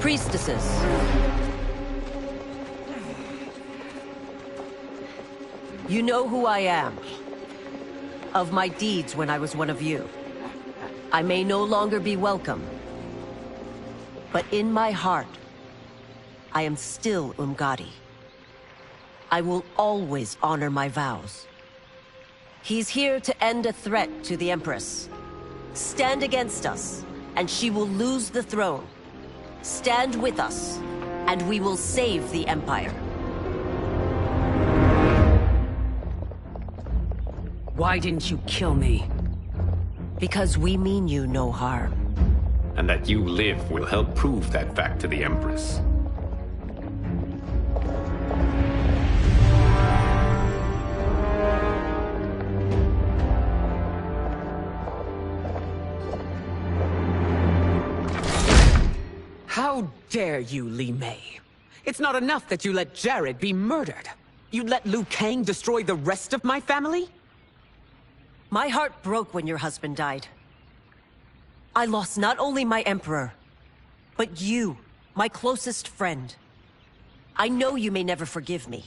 Priestesses. You know who I am. Of my deeds when I was one of you. I may no longer be welcome. But in my heart, I am still Umgadi. I will always honor my vows. He's here to end a threat to the Empress. Stand against us, and she will lose the throne. Stand with us, and we will save the Empire. Why didn't you kill me? Because we mean you no harm. And that you live will help prove that fact to the Empress. How dare you, Li Mei? It's not enough that you let Jared be murdered. You let Liu Kang destroy the rest of my family? My heart broke when your husband died. I lost not only my Emperor, but you, my closest friend. I know you may never forgive me.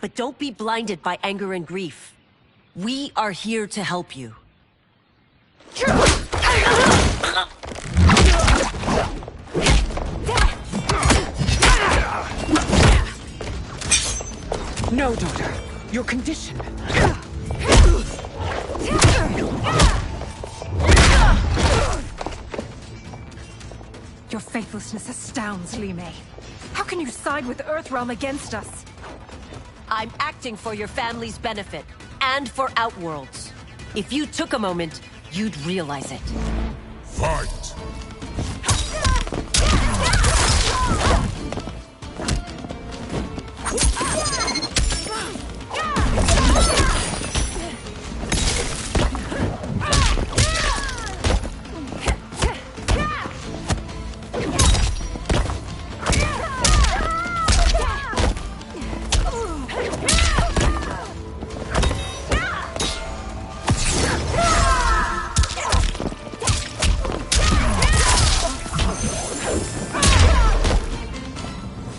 But don't be blinded by anger and grief. We are here to help you. No, daughter. Your condition. Your faithlessness astounds, Li Mei. How can you side with Earthrealm against us? I'm acting for your family's benefit, and for Outworld's. If you took a moment, you'd realize it. Fight!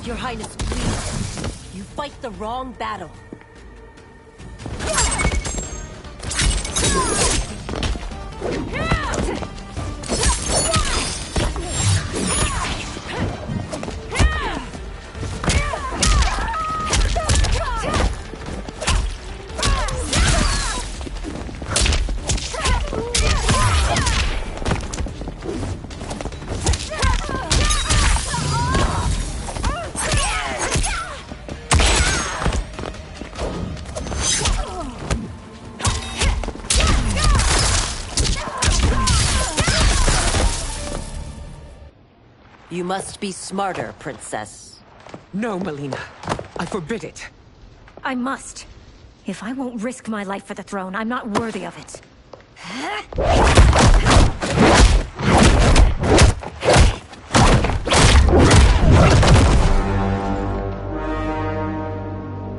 Your Highness, please. You fight the wrong battle. You must be smarter, Princess. No, Melina. I forbid it. I must. If I won't risk my life for the throne, I'm not worthy of it.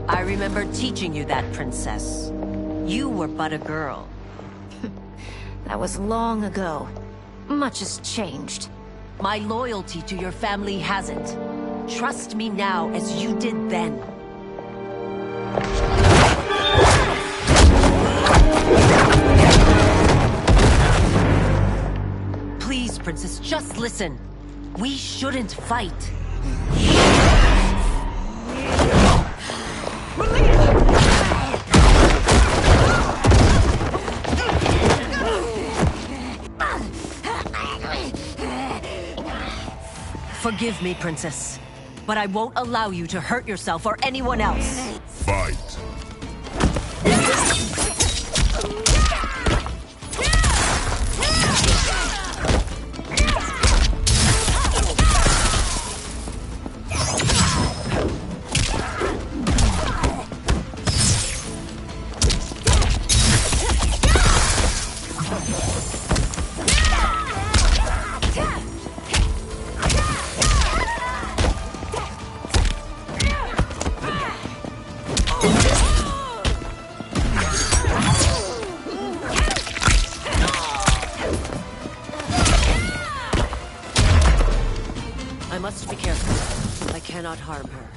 I remember teaching you that, Princess. You were but a girl. That was long ago. Much has changed. My loyalty to your family hasn't. Trust me now as you did then. Please, Princess, just listen. We shouldn't fight. Forgive me, Princess, but I won't allow you to hurt yourself or anyone else. Fight! not harm her.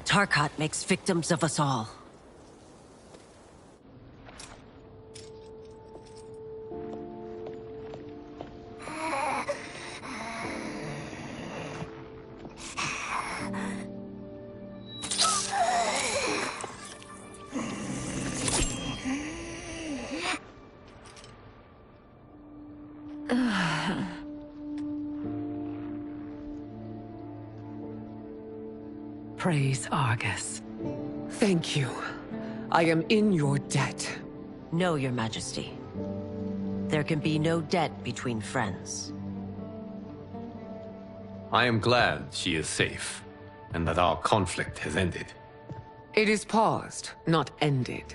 Tarkat makes victims of us all. Praise Argus. Thank you. I am in your debt. No, Your Majesty. There can be no debt between friends. I am glad she is safe, and that our conflict has ended. It is paused, not ended.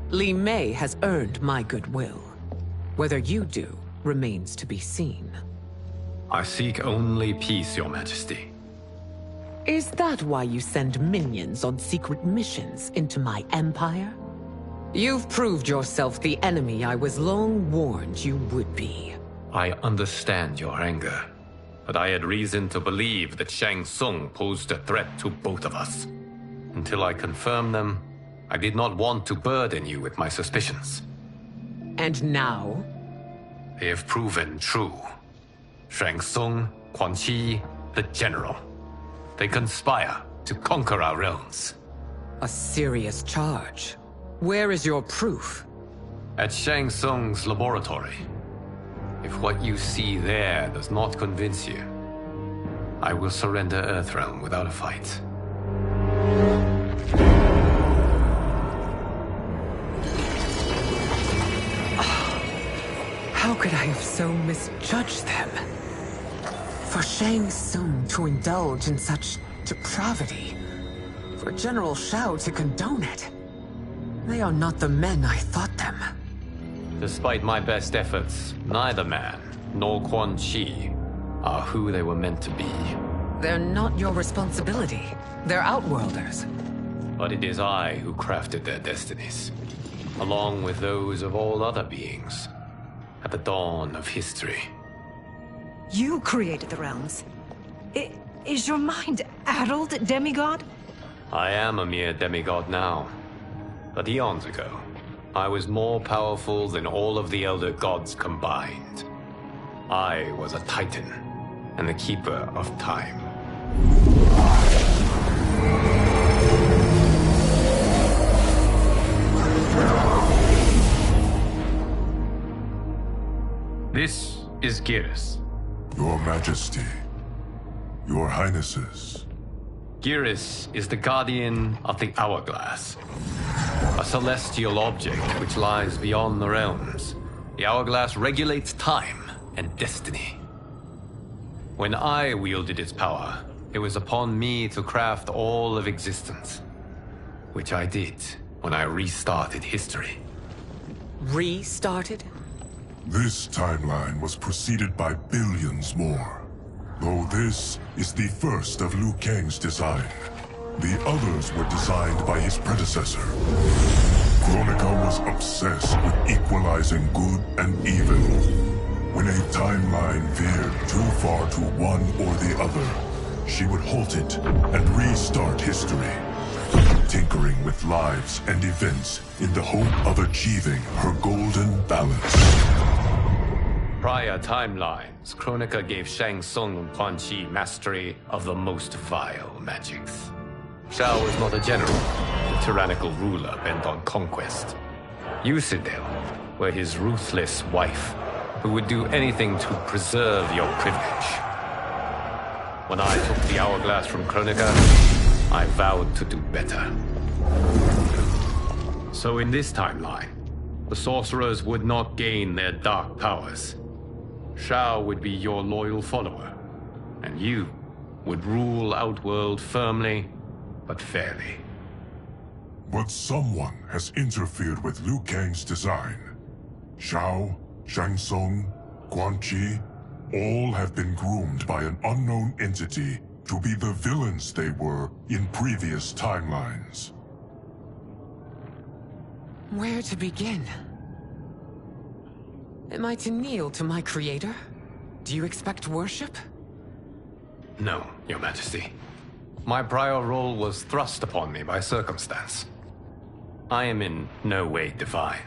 Li Mei has earned my goodwill. Whether you do remains to be seen. I seek only peace, Your Majesty. Is that why you send minions on secret missions into my empire? You've proved yourself the enemy I was long warned you would be. I understand your anger, but I had reason to believe that Shang Tsung posed a threat to both of us. Until I confirmed them, I did not want to burden you with my suspicions. And now? They have proven true. Shang Tsung, Quan Chi, the General. They conspire to conquer our realms. A serious charge. Where is your proof? At Shang Tsung's laboratory. If what you see there does not convince you, I will surrender Earthrealm without a fight. How could I have so misjudged them? For Shang Tsung to indulge in such depravity, for General Shao to condone it, they are not the men I thought them. Despite my best efforts, neither man nor Quan Chi are who they were meant to be. They're not your responsibility. They're Outworlders. But it is I who crafted their destinies, along with those of all other beings, at the dawn of history. You created the realms. Is your mind addled, demigod? I am a mere demigod now. But eons ago, I was more powerful than all of the Elder Gods combined. I was a Titan, and the Keeper of Time. This is Geras. Your Majesty, Your Highnesses. Geras is the guardian of the Hourglass, a celestial object which lies beyond the realms. The Hourglass regulates time and destiny. When I wielded its power, it was upon me to craft all of existence, which I did when I restarted history. Restarted? This timeline was preceded by billions more. Though this is the first of Liu Kang's design. The others were designed by his predecessor. Kronika was obsessed with equalizing good and evil. When a timeline veered too far to one or the other, she would halt it and restart history, tinkering with lives and events in the hope of achieving her golden balance. Prior timelines, Kronika gave Shang Tsung and Quan Chi mastery of the most vile magics. Shao was not a general, a tyrannical ruler bent on conquest. You, Citadel, were his ruthless wife, who would do anything to preserve your privilege. When I took the Hourglass from Kronika, I vowed to do better. So in this timeline, the sorcerers would not gain their dark powers. Shao would be your loyal follower, and you would rule Outworld firmly, but fairly. But someone has interfered with Liu Kang's design. Shao, Shang Tsung, Quan Chi, all have been groomed by an unknown entity to be the villains they were in previous timelines. Where to begin? Am I to kneel to my creator? Do you expect worship? No, Your Majesty. My prior role was thrust upon me by circumstance. I am in no way divine.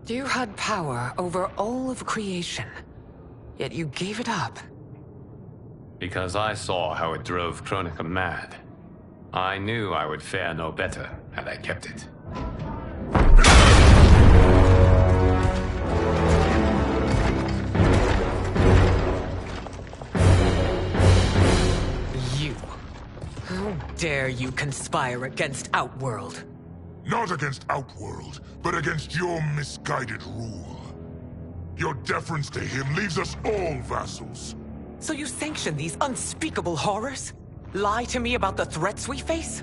You had power over all of creation, yet you gave it up. Because I saw how it drove Kronika mad. I knew I would fare no better had I kept it. You. How dare you conspire against Outworld? Not against Outworld, but against your misguided rule. Your deference to him leaves us all vassals. So you sanction these unspeakable horrors? Lie to me about the threats we face?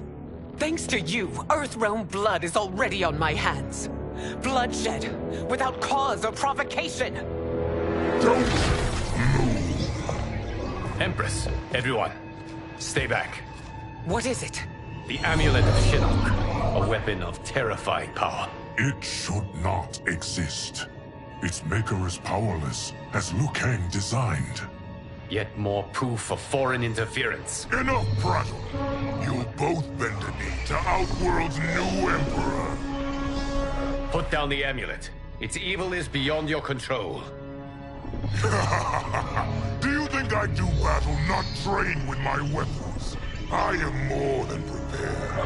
Thanks to you, Earthrealm blood is already on my hands. Bloodshed, without cause or provocation. Don't move. Empress, everyone, stay back. What is it? The Amulet of Shinnok, a weapon of terrifying power. It should not exist. Its maker is powerless, as Liu Kang designed. Yet more proof of foreign interference. Enough prattle! You'll both bend a knee to Outworld's new emperor. Put down the amulet. Its evil is beyond your control. Do you think I do battle not trained with my weapons? I am more than prepared.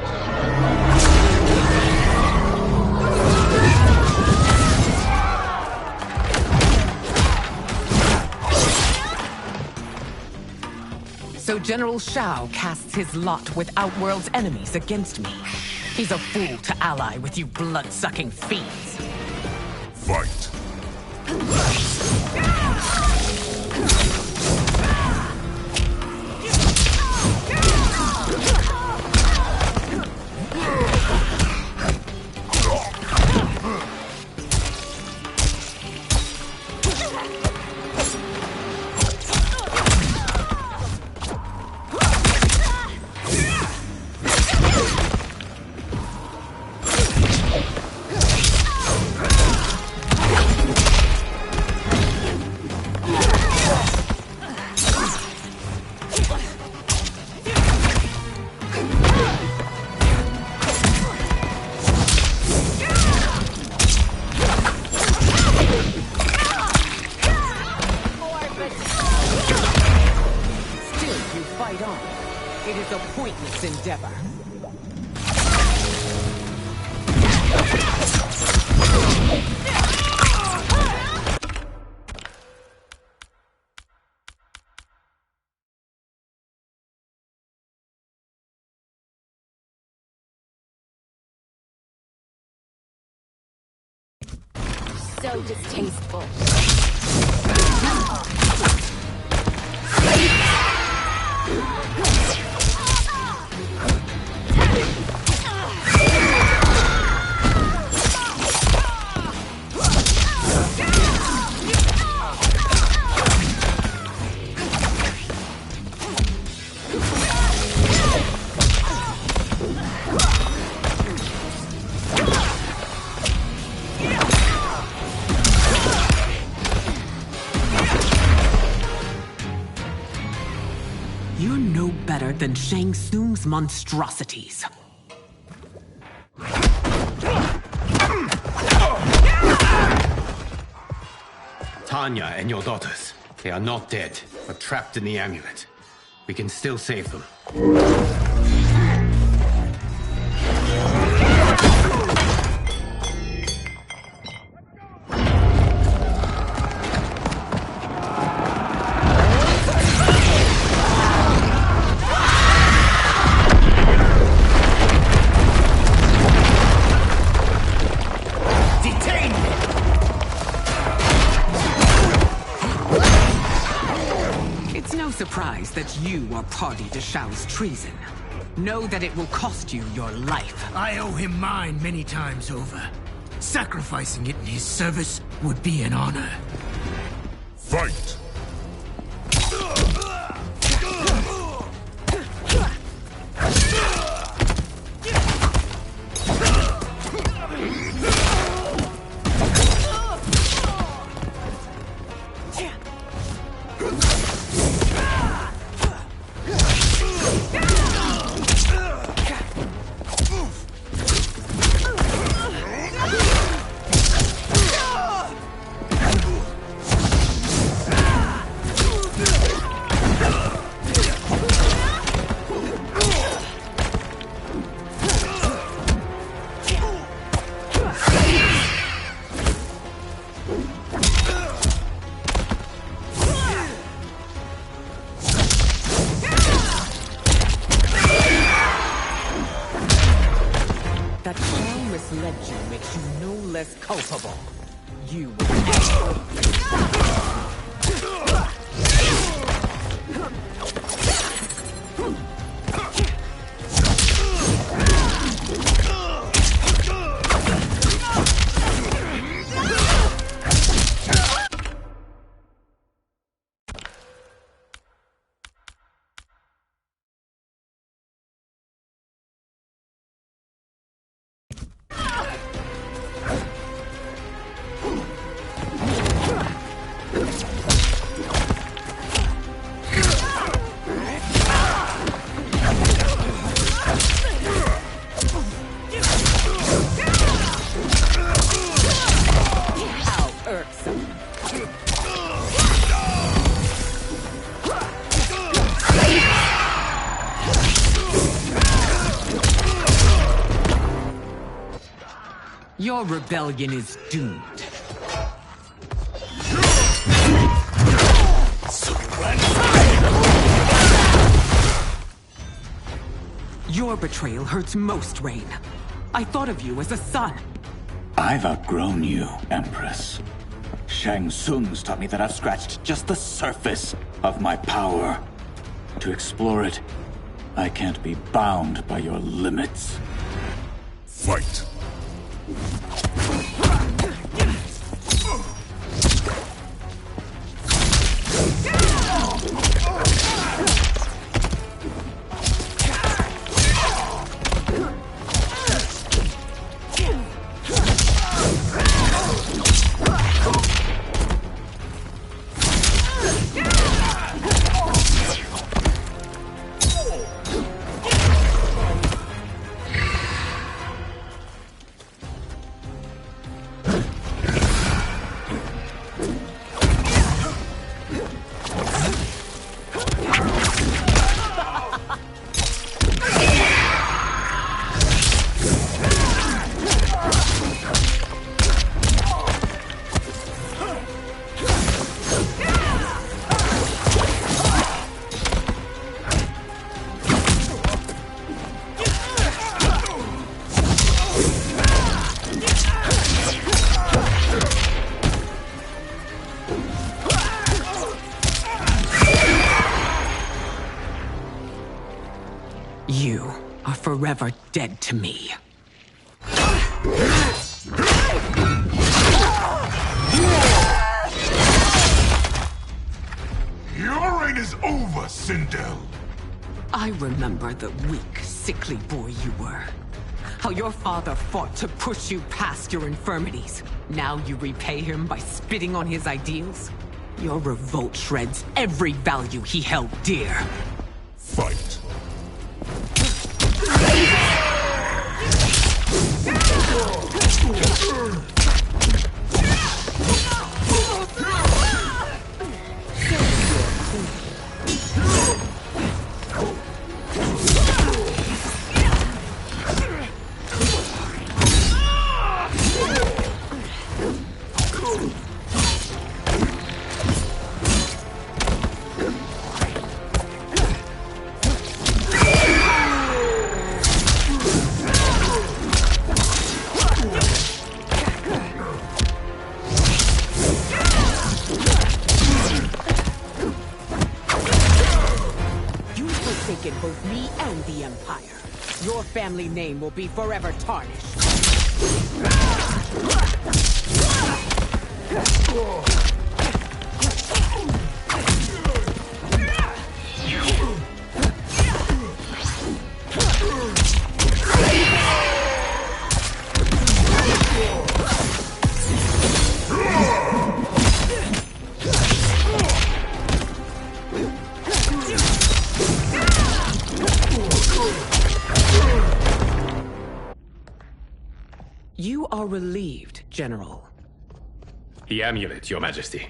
So General Shao casts his lot with Outworld's enemies against me. He's a fool to ally with you blood-sucking fiends. Fight. It is a pointless endeavor. So distasteful. You're no better than Shang Tsung's monstrosities. Tanya and your daughters. They are not dead, but trapped in the amulet. We can still save them. realize that you are party to Shao's treason, know that it will cost you your life. I owe him mine many times over. Sacrificing it in his service would be an honor. Fight! That Shao misled you makes you no less culpable. You will... Your rebellion is doomed. Your betrayal hurts most, Rain. I thought of you as a son. I've outgrown you, Empress. Shang Tsung's taught me that I've scratched just the surface of my power. To explore it, I can't be bound by your limits. Fight! You are forever dead to me. Your reign is over, Sindel! I remember the weak, sickly boy you were. How your father fought to push you past your infirmities. Now you repay him by spitting on his ideals? Your revolt shreds every value he held dear. Fight! me and the Empire. Your family name will be forever tarnished. You are relieved, General. The amulet, Your Majesty.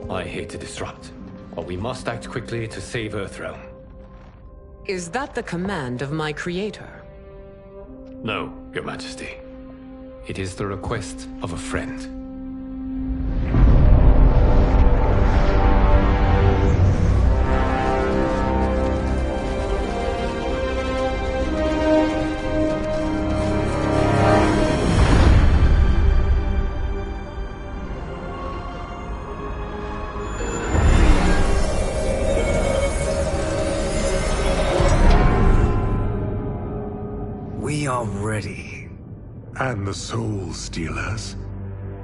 I hate to disrupt, but we must act quickly to save Earthrealm. Is that the command of my creator? No, Your Majesty. It is the request of a friend. We are ready. And the Soul Stealers?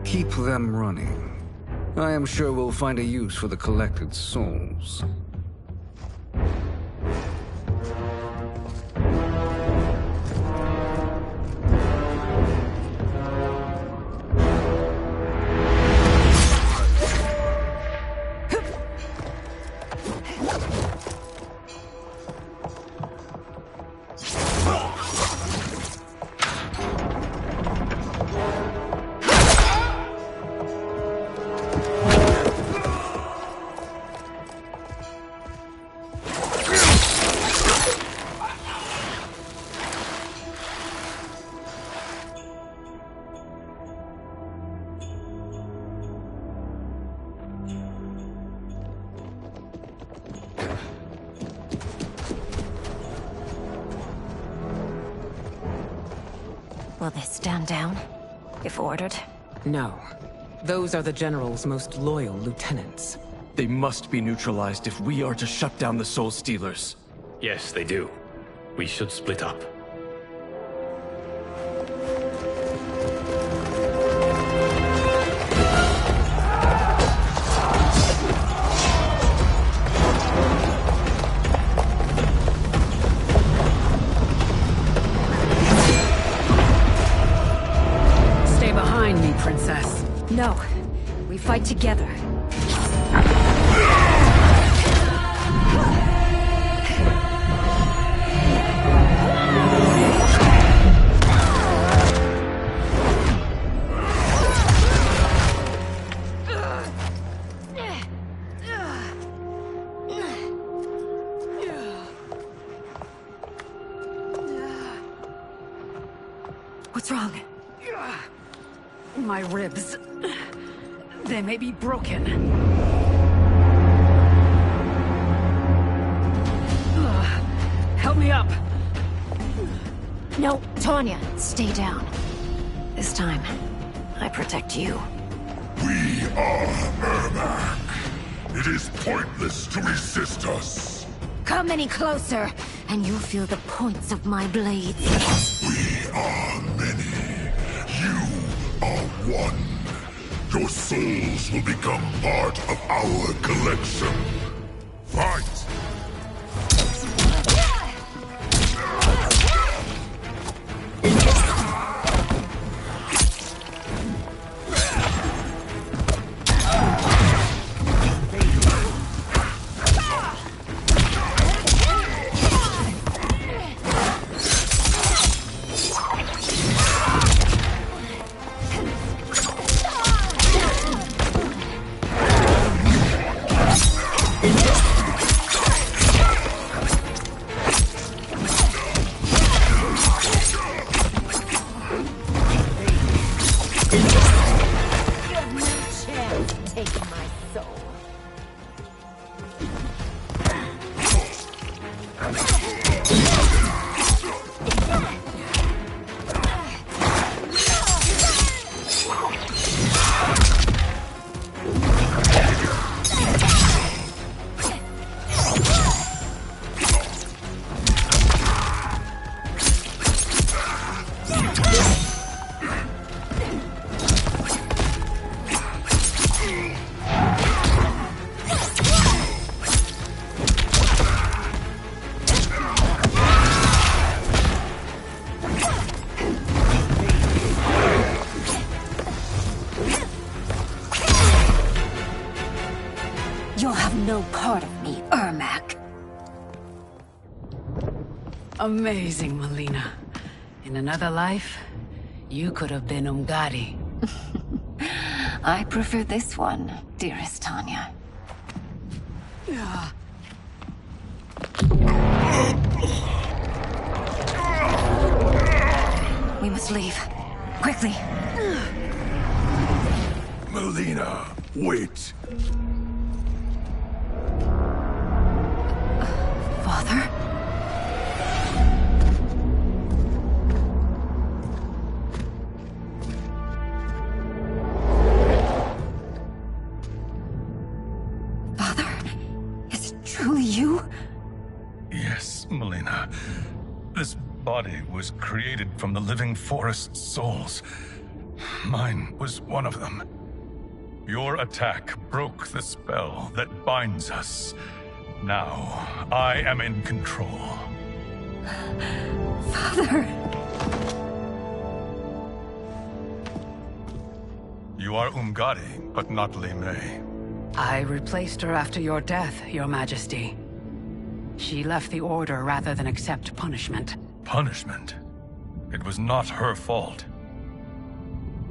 Keep them running. I am sure we'll find a use for the collected souls. Will they stand down, if ordered? No. Those are the General's most loyal lieutenants. They must be neutralized if we are to shut down the Soul Stealers. Yes, they do. We should split up. Stay behind me, Princess. No. We fight together. What's wrong? My ribs. They may be broken. Help me up! No, Tanya, stay down. This time, I protect you. We are Ermac. It is pointless to resist us. Come any closer, and you'll feel the points of my blades. We are many. You are one. Your souls will become part of our collection. Fight! no part of me, Ermac. Amazing, Melina. In another life, you could have been Umgadi. I prefer this one, dearest Tanya. We must leave. Quickly. Melina, wait. Father? Father? Is it truly you? Yes, Melina. This body was created from the living forest souls. Mine was one of them. Your attack broke the spell that binds us. Now, I am in control. Father! You are Umgadi, but not Li Mei. I replaced her after your death, Your Majesty. She left the Order rather than accept punishment. Punishment? It was not her fault.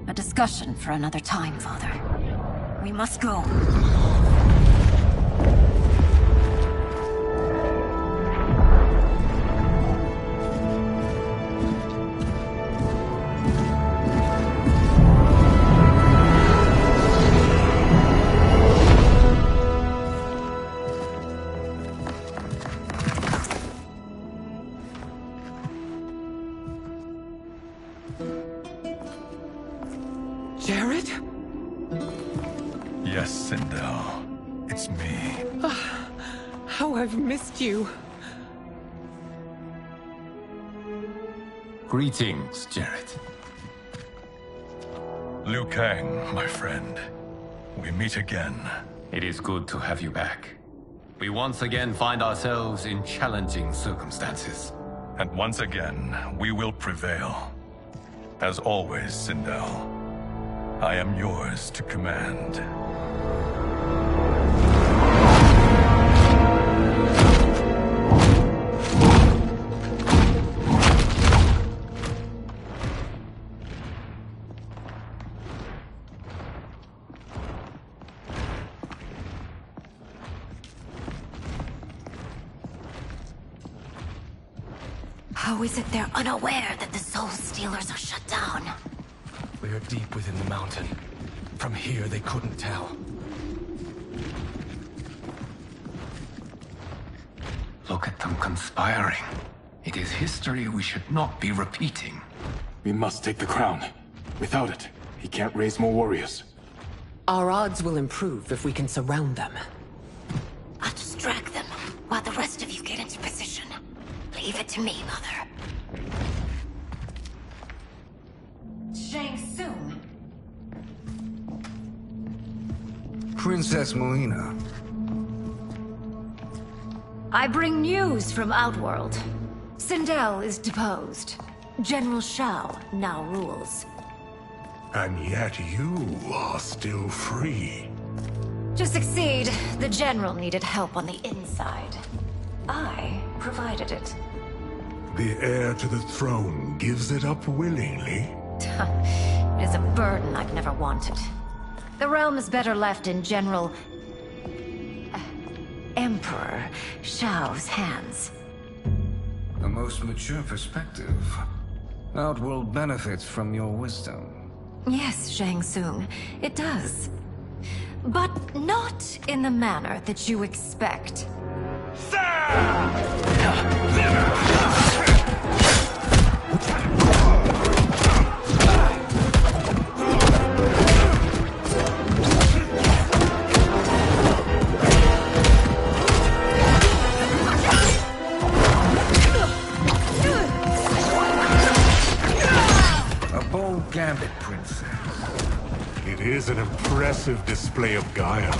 A discussion for another time, Father. We must go. Jared? Yes, Sindel. It's me. How I've missed you. Greetings, Jared. Liu Kang, my friend. We meet again. It is good to have you back. We once again find ourselves in challenging circumstances. And once again, we will prevail. As always, Sindel, I am yours to command. How is it they're unaware that the Soul Stealers are shut down? We are deep within the mountain. From here, they couldn't tell. Look at them conspiring. It is history we should not be repeating. We must take the crown. Without it, he can't raise more warriors. Our odds will improve if we can surround them. I'll distract them while the rest of you get into position. Leave it to me, Mother. Shang Tsung. Princess Melina. I bring news from Outworld. Sindel is deposed. General Shao now rules. And yet you are still free. To succeed, the General needed help on the inside. I provided it. The heir to the throne gives it up willingly. It is a burden I've never wanted. The realm is better left in General... Emperor Shao's hands. A most mature perspective. Outworld benefits from your wisdom. Yes, Shang Tsung, it does. But not in the manner that you expect. A bold gambit, princess. It is an impressive display of guile.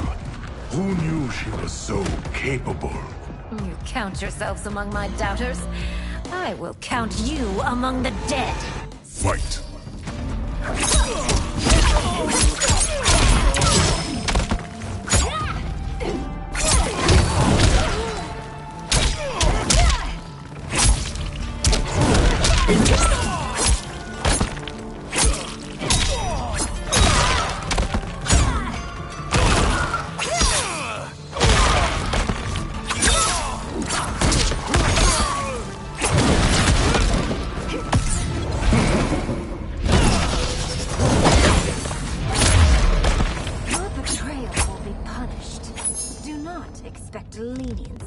Who knew she was so capable? You count yourselves among my doubters. I will count you among the dead. Fight! Expect leniency.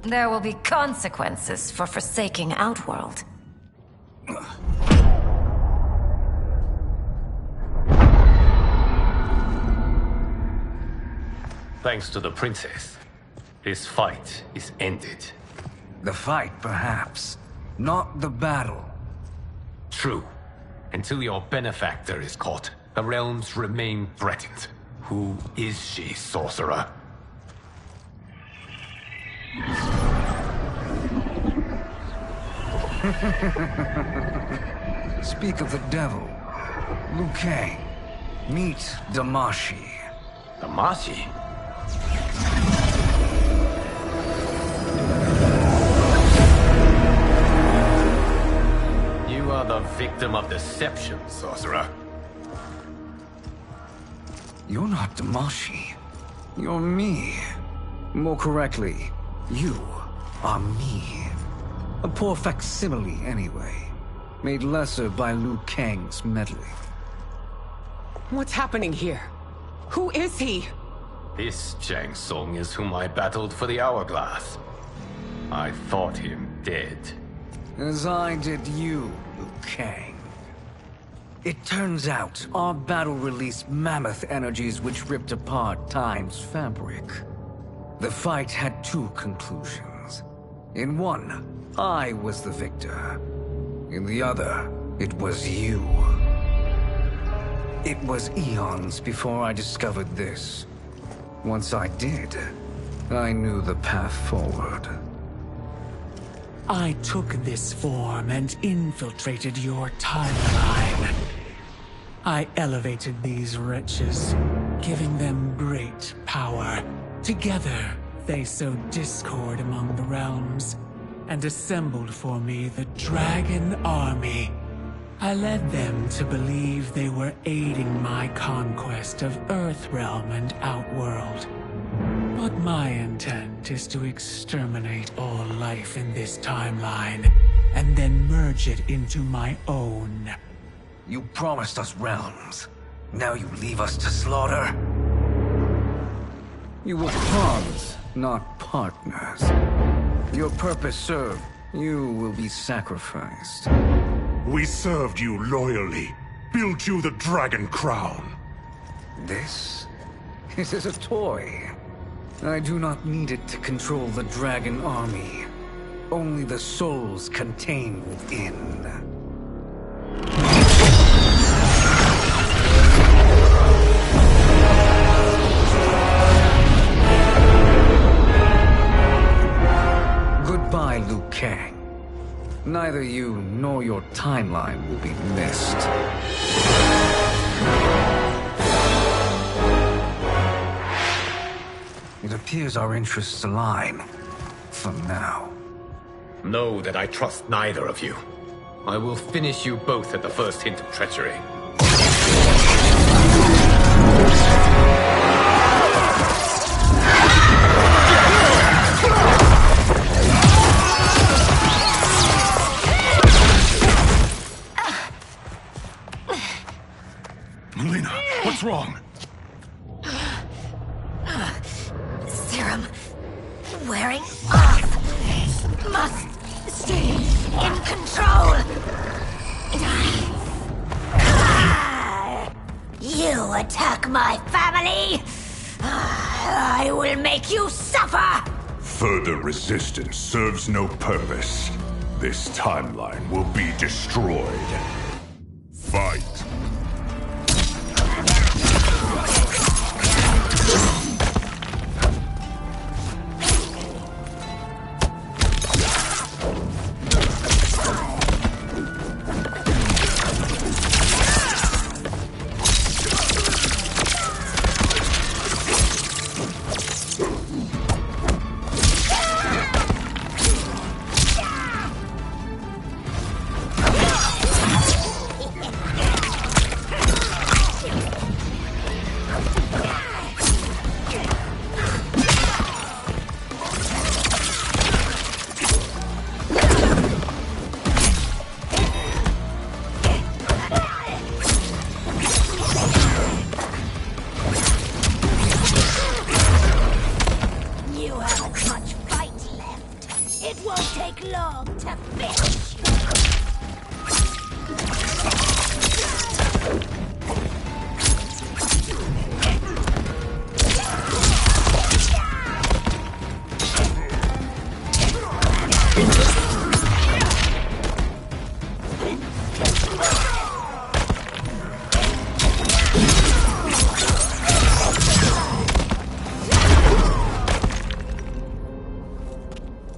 There will be consequences for forsaking Outworld. Thanks to the princess, this fight is ended. The fight, perhaps. Not the battle. True. Until your benefactor is caught, the realms remain threatened. Who is she, sorcerer? Speak of the devil. Liu Kang. Meet Damashi. Damashi? You are the victim of deception, sorcerer. You're not Damashi. You're me. More correctly, you are me. A poor facsimile, anyway. Made lesser by Liu Kang's meddling. What's happening here? Who is he? This Shang Tsung is whom I battled for the Hourglass. I thought him dead. As I did you, Liu Kang. It turns out our battle released mammoth energies which ripped apart time's fabric. The fight had two conclusions. In one, I was the victor. In the other, it was you. It was eons before I discovered this. Once I did, I knew the path forward. I took this form and infiltrated your timeline. I elevated these wretches, giving them great power. Together, they sowed discord among the realms, and assembled for me the Dragon Army. I led them to believe they were aiding my conquest of Earthrealm and Outworld. But my intent is to exterminate all life in this timeline, and then merge it into my own. You promised us realms. Now you leave us to slaughter? You were pawns, not partners. Your purpose served. You will be sacrificed. We served you loyally. Built you the Dragon Crown. This? This is a toy. I do not need it to control the Dragon Army. Only the souls contained within. Goodbye, Liu Kang. Neither you nor your timeline will be missed. It appears our interests align. For now. Know that I trust neither of you. I will finish you both at the first hint of treachery. Melina, what's wrong? Serum wearing off. Must stay in control. You attack my family. I will make you suffer. Further resistance serves no purpose. This timeline will be destroyed. Fight!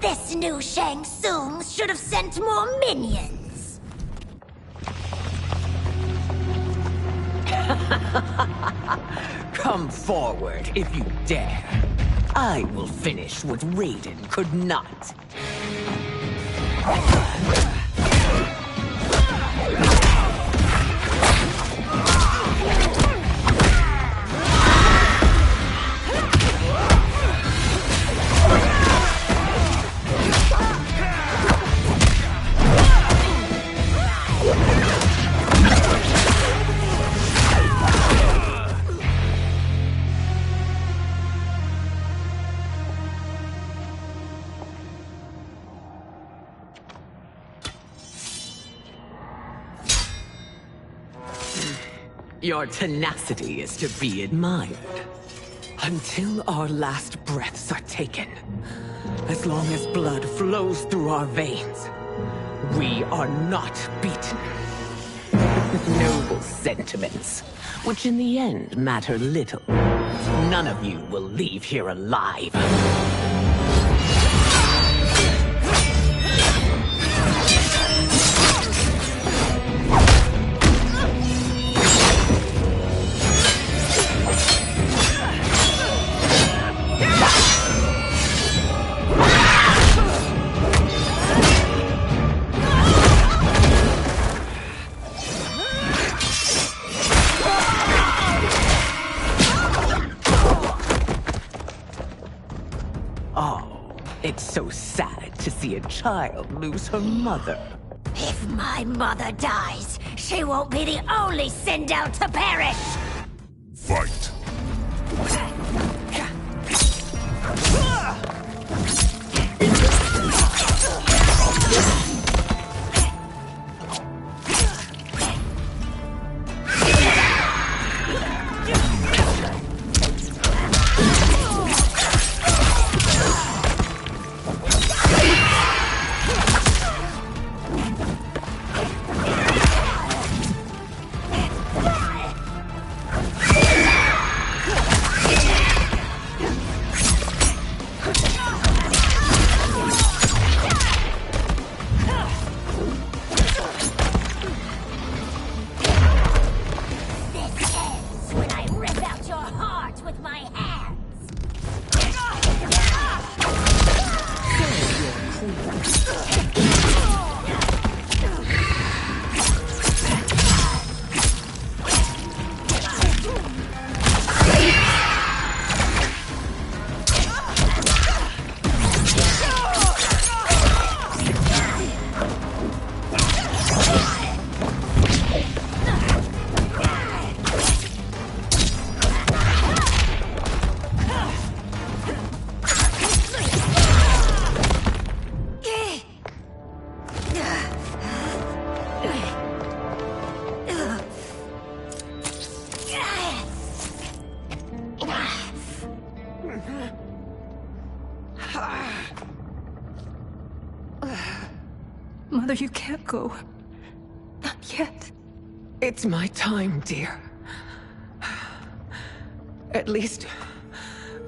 This new Shang Tsung should have sent more minions. Come forward if you dare. I will finish what Raiden could not. Your tenacity is to be admired. Until our last breaths are taken. As long as blood flows through our veins, we are not beaten. Noble sentiments, which in the end matter little. None of you will leave here alive. It's so sad to see a child lose her mother. If my mother dies, she won't be the only Sindel to perish! Fight! Mother, you can't go. Not yet. It's my time, dear. At least,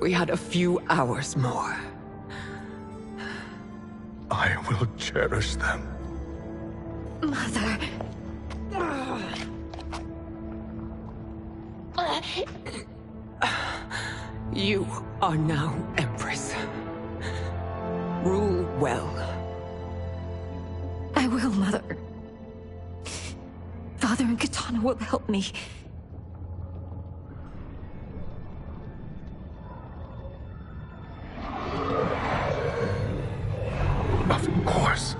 we had a few hours more. I will cherish them. Mother. You are now Empress. Rule well. I will, Mother. Father and Katana will help me. Of course.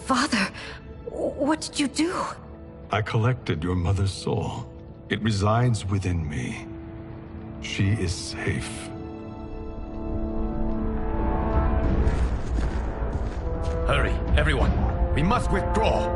Father, what did you do? I collected your mother's soul. It resides within me. She is safe. Hurry, everyone. We must withdraw.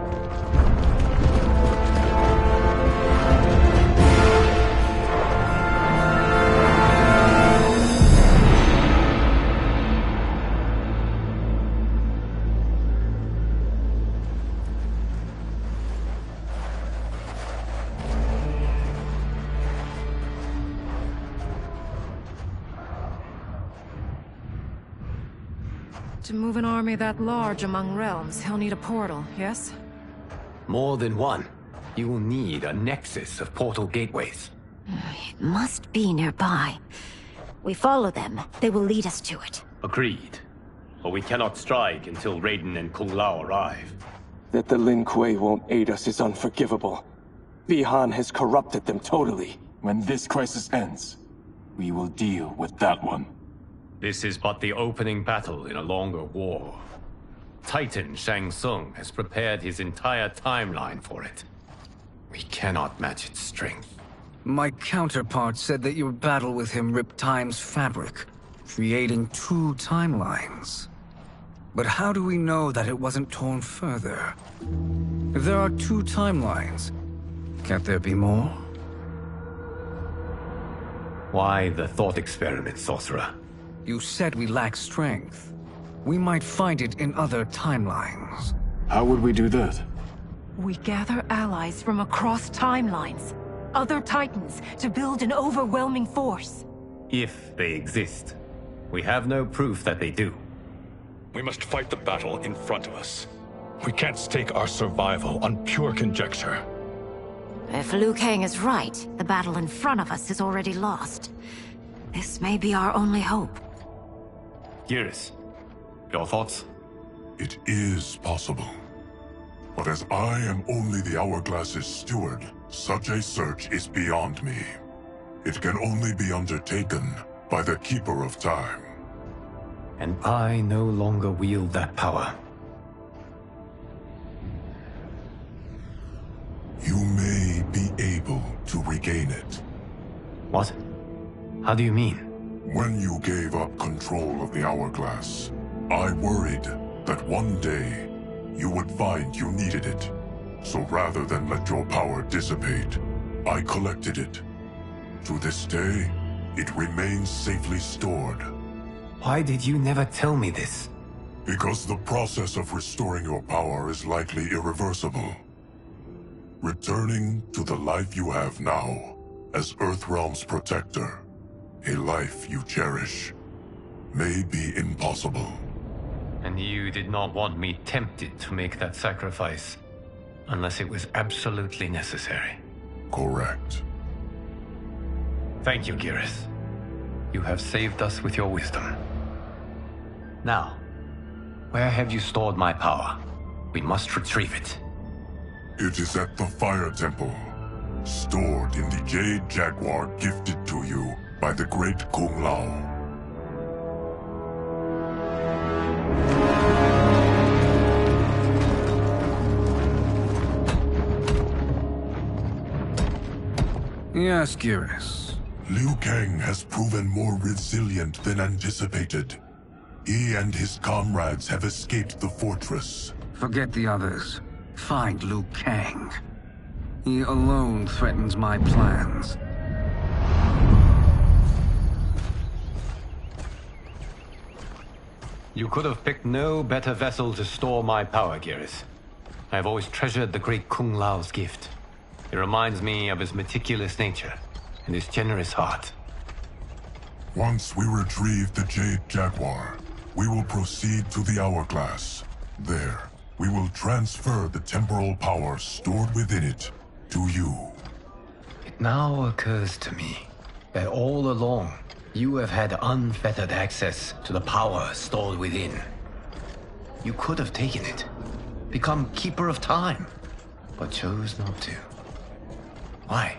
To move an army that large among realms, he'll need a portal, yes? More than one. You will need a nexus of portal gateways. It must be nearby. We follow them. They will lead us to it. Agreed. But we cannot strike until Raiden and Kung Lao arrive. That the Lin Kuei won't aid us is unforgivable. Bihan has corrupted them totally. When this crisis ends, we will deal with that one. This is but the opening battle in a longer war. Titan Shang Tsung has prepared his entire timeline for it. We cannot match its strength. My counterpart said that your battle with him ripped time's fabric, creating 2 timelines. But how do we know that it wasn't torn further? If there are 2 timelines, can't there be more? Why the thought experiment, sorcerer? You said we lack strength. We might find it in other timelines. How would we do that? We gather allies from across timelines, other titans, to build an overwhelming force. If they exist. We have no proof that they do. We must fight the battle in front of us. We can't stake our survival on pure conjecture. If Liu Kang is right, the battle in front of us is already lost. This may be our only hope. Geras, your thoughts? It is possible. But as I am only the Hourglass's steward, such a search is beyond me. It can only be undertaken by the Keeper of Time. And I no longer wield that power. You may be able to regain it. What? How do you mean? When you gave up control of the Hourglass, I worried that one day you would find you needed it. So rather than let your power dissipate, I collected it. To this day, it remains safely stored. Why did you never tell me this? Because the process of restoring your power is likely irreversible. Returning to the life you have now, as Earthrealm's protector, a life you cherish, may be impossible. And you did not want me tempted to make that sacrifice, unless it was absolutely necessary. Correct. Thank you, Geras. You have saved us with your wisdom. Now, where have you stored my power? We must retrieve it. It is at the Fire Temple, stored in the Jade Jaguar gifted to you by the great Kung Lao. Yes, Geras. Liu Kang has proven more resilient than anticipated. He and his comrades have escaped the fortress. Forget the others. Find Liu Kang. He alone threatens my plans. You could have picked no better vessel to store my power, Gareth. I have always treasured the great Kung Lao's gift. It reminds me of his meticulous nature and his generous heart. Once we retrieve the Jade Jaguar, we will proceed to the Hourglass. There, we will transfer the temporal power stored within it to you. It now occurs to me that all along, you have had unfettered access to the power stored within. You could have taken it, become Keeper of Time, but chose not to. Why?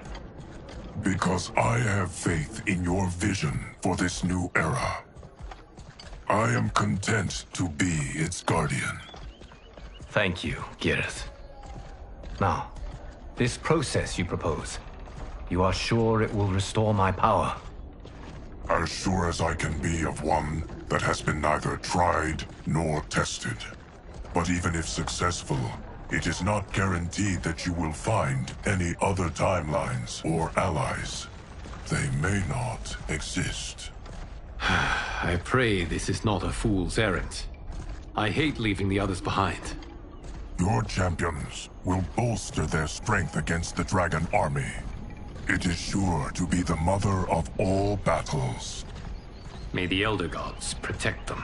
Because I have faith in your vision for this new era. I am content to be its guardian. Thank you, Gareth. Now, this process you propose, you are sure it will restore my power? As sure as I can be of one that has been neither tried nor tested. But even if successful, it is not guaranteed that you will find any other timelines or allies. They may not exist. I pray this is not a fool's errand. I hate leaving the others behind. Your champions will bolster their strength against the Dragon Army. It is sure to be the mother of all battles. May the Elder Gods protect them.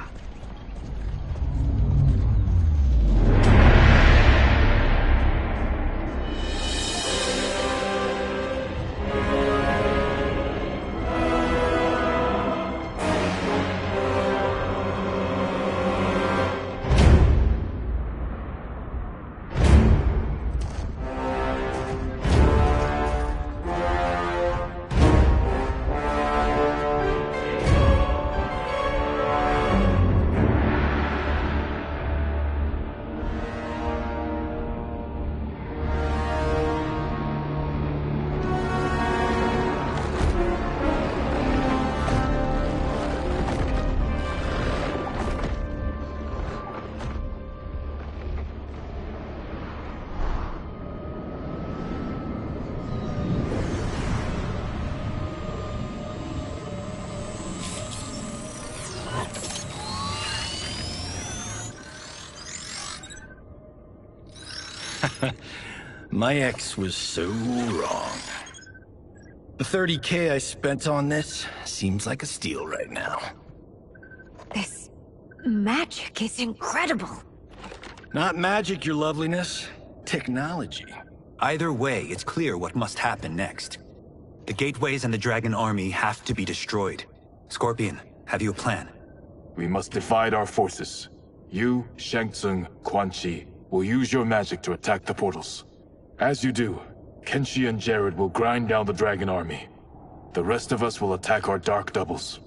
My ex was so wrong. The 30K I spent on this seems like a steal right now. This magic is incredible. Not magic, your loveliness. Technology. Either way, it's clear what must happen next. The gateways and the Dragon Army have to be destroyed. Scorpion, have you a plan? We must divide our forces. You, Shang Tsung, Quan Chi, will use your magic to attack the portals. As you do, Kenshi and Jared will grind down the Dragon Army. The rest of us will attack our Dark Doubles.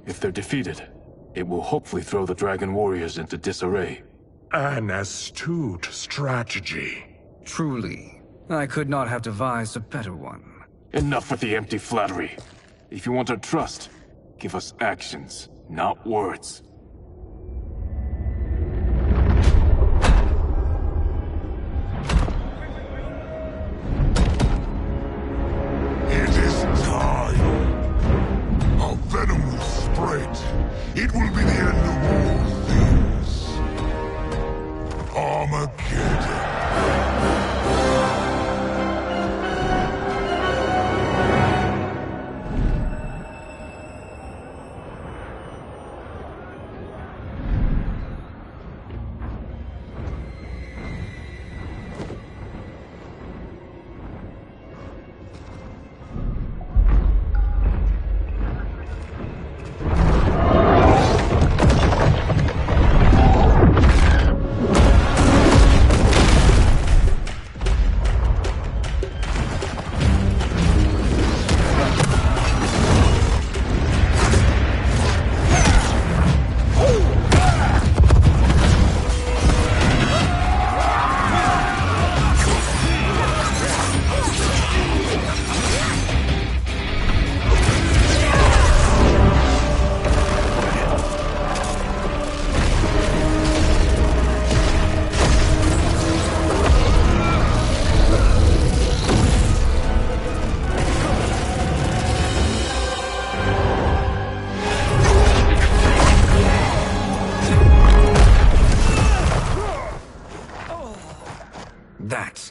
If they're defeated, it will hopefully throw the Dragon Warriors into disarray. An astute strategy. Truly, I could not have devised a better one. Enough with the empty flattery. If you want our trust, give us actions, not words. Venom will spread. It will be the end of all things. Armageddon.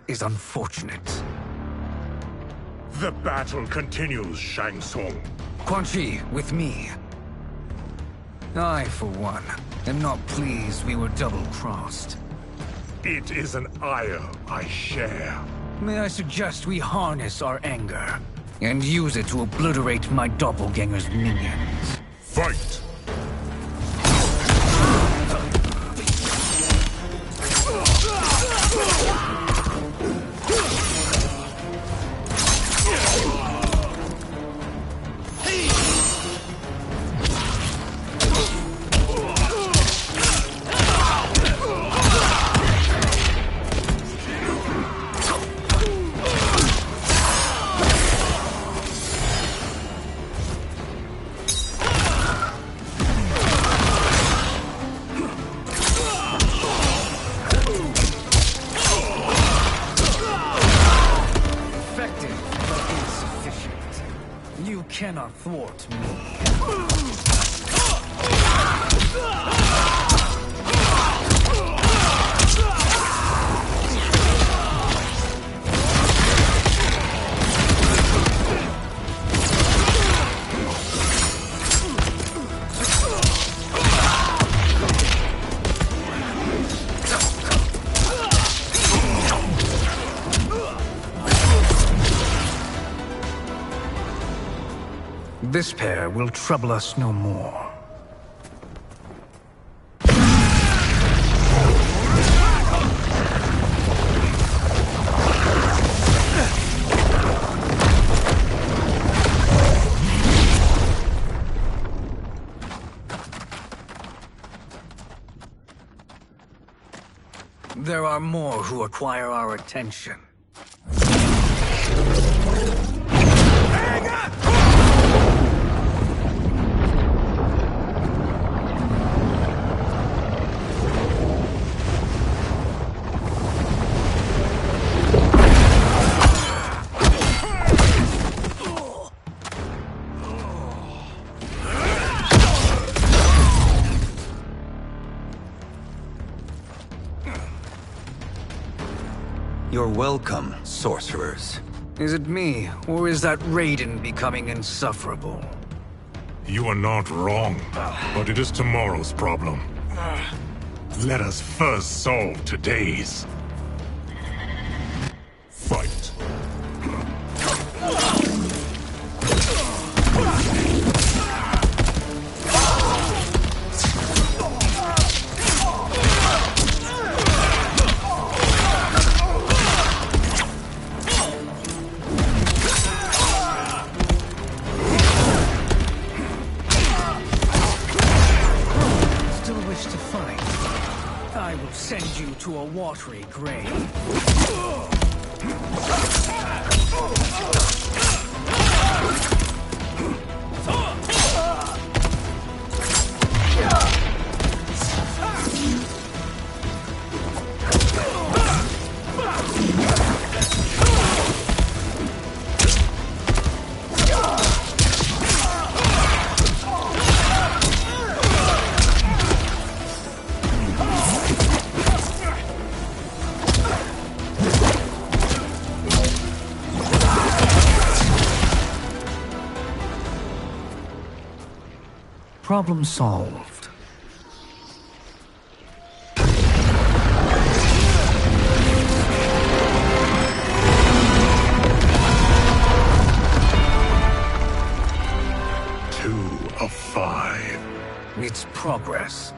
is unfortunate. The battle continues, Shang Tsung. Quan Chi, with me. I, for one, am not pleased we were double-crossed. It is an ire I share. May I suggest we harness our anger and use it to obliterate my doppelganger's minions? Fight! Cannot thwart me. This pair will trouble us no more. There are more who acquire our attention. You're welcome, sorcerers. Is it me, or is that Raiden becoming insufferable? You are not wrong, but it is tomorrow's problem. Let us first solve today's. Fight. Send you to a watery grave. Problem solved. Two of 5. It's progress.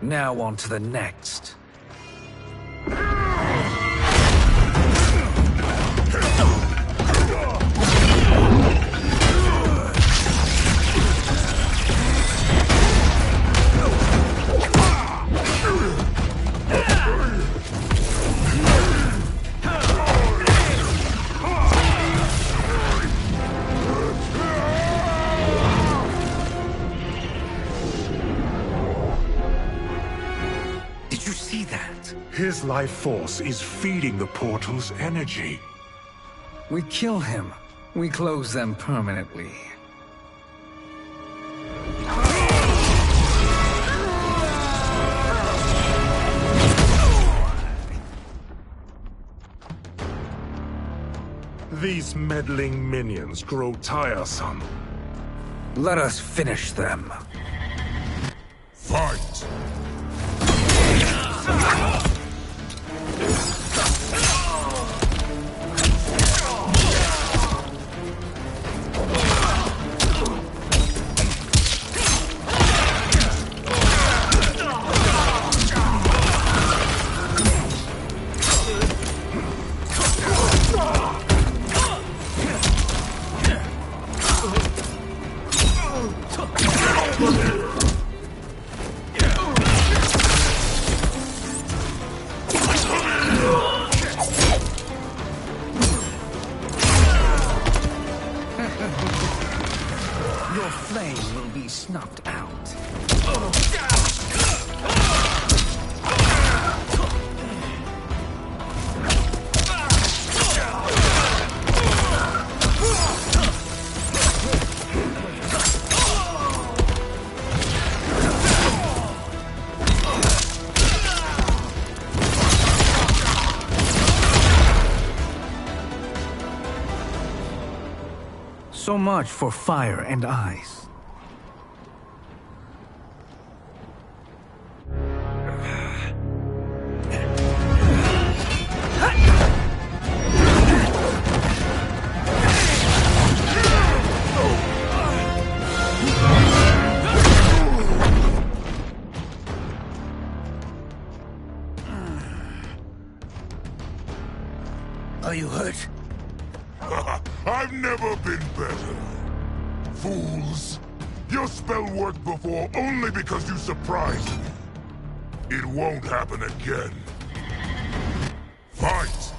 Now on to the next. His life force is feeding the portal's energy. We kill him. We close them permanently. These meddling minions grow tiresome. Let us finish them. Fight! Your flame will be snuffed out. So much for fire and ice. Are you hurt? I've never been better. Fools. Your spell worked before only because you surprised me. It won't happen again. Fight!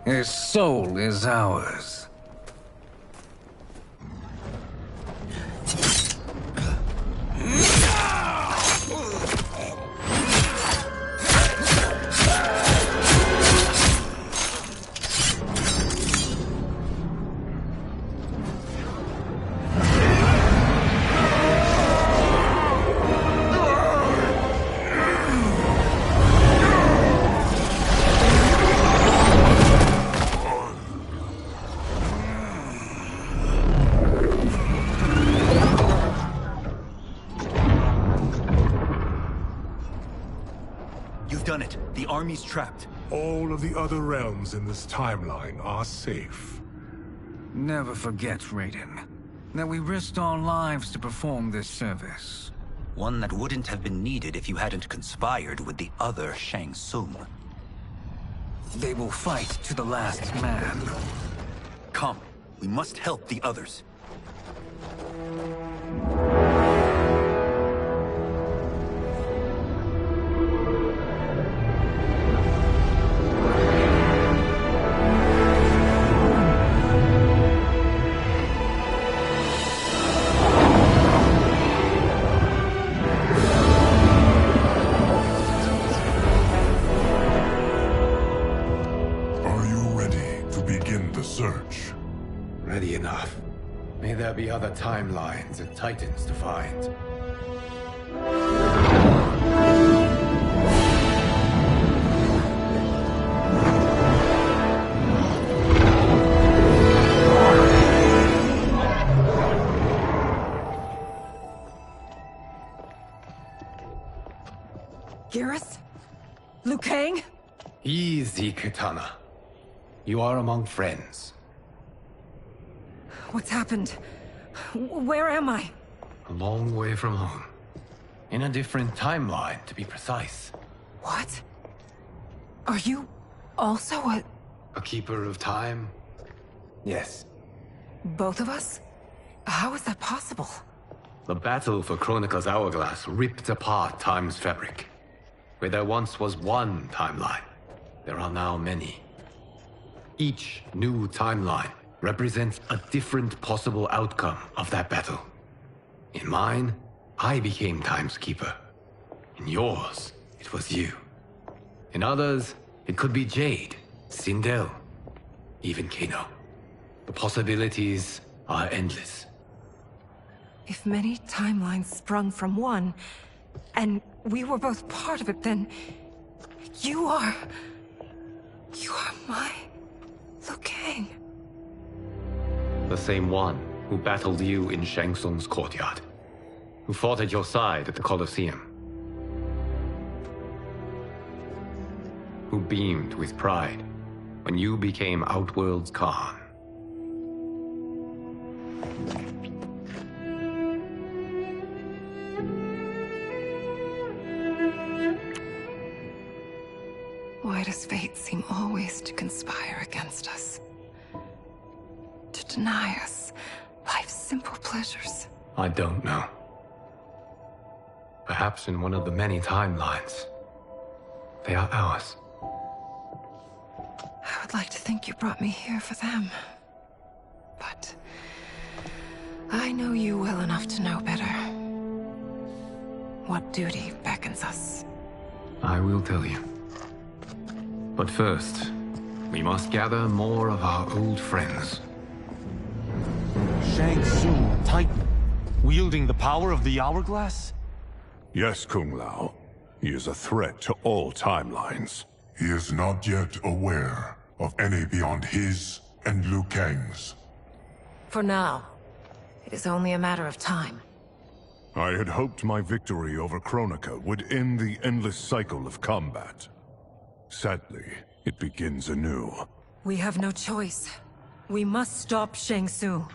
His soul is ours. You've done it. The army's trapped. All of the other realms in this timeline are safe. Never forget, Raiden, that we risked our lives to perform this service. One that wouldn't have been needed if you hadn't conspired with the other Shang Tsung. They will fight to the last man. Come, we must help the others. Are you ready to begin the search? May there be other timelines and titans to find. Garrus? Liu Kang? Easy, Katana. You are among friends. What's happened? Where am I? A long way from home. In a different timeline, to be precise. What? Are you also a keeper of time? Yes. both of us? How is that possible? The battle for Chronica's hourglass ripped apart time's fabric. Where there once was one timeline, there are now many. Each new timeline represents a different possible outcome of that battle. In mine, I became Time's Keeper. In yours, it was you. In others, it could be Jade, Sindel, even Kano. The possibilities are endless. If many timelines sprung from one, and we were both part of it, then you are my Liu Kang. The same one who battled you in Shang Tsung's courtyard, who fought at your side at the Colosseum, who beamed with pride when you became Outworld's Khan. Why does fate seem always to conspire against us? To deny us life's simple pleasures? I don't know. Perhaps in one of the many timelines, they are ours. I would like to think you brought me here for them. But I know you well enough to know better. What duty beckons us? I will tell you. But first, we must gather more of our old friends. Shang Tsung, Titan, wielding the power of the hourglass? Yes, Kung Lao. He is a threat to all timelines. He is not yet aware of any beyond his and Liu Kang's. For now, it is only a matter of time. I had hoped my victory over Chronica would end the endless cycle of combat. Sadly, it begins anew. We have no choice. We must stop Shang Tsung.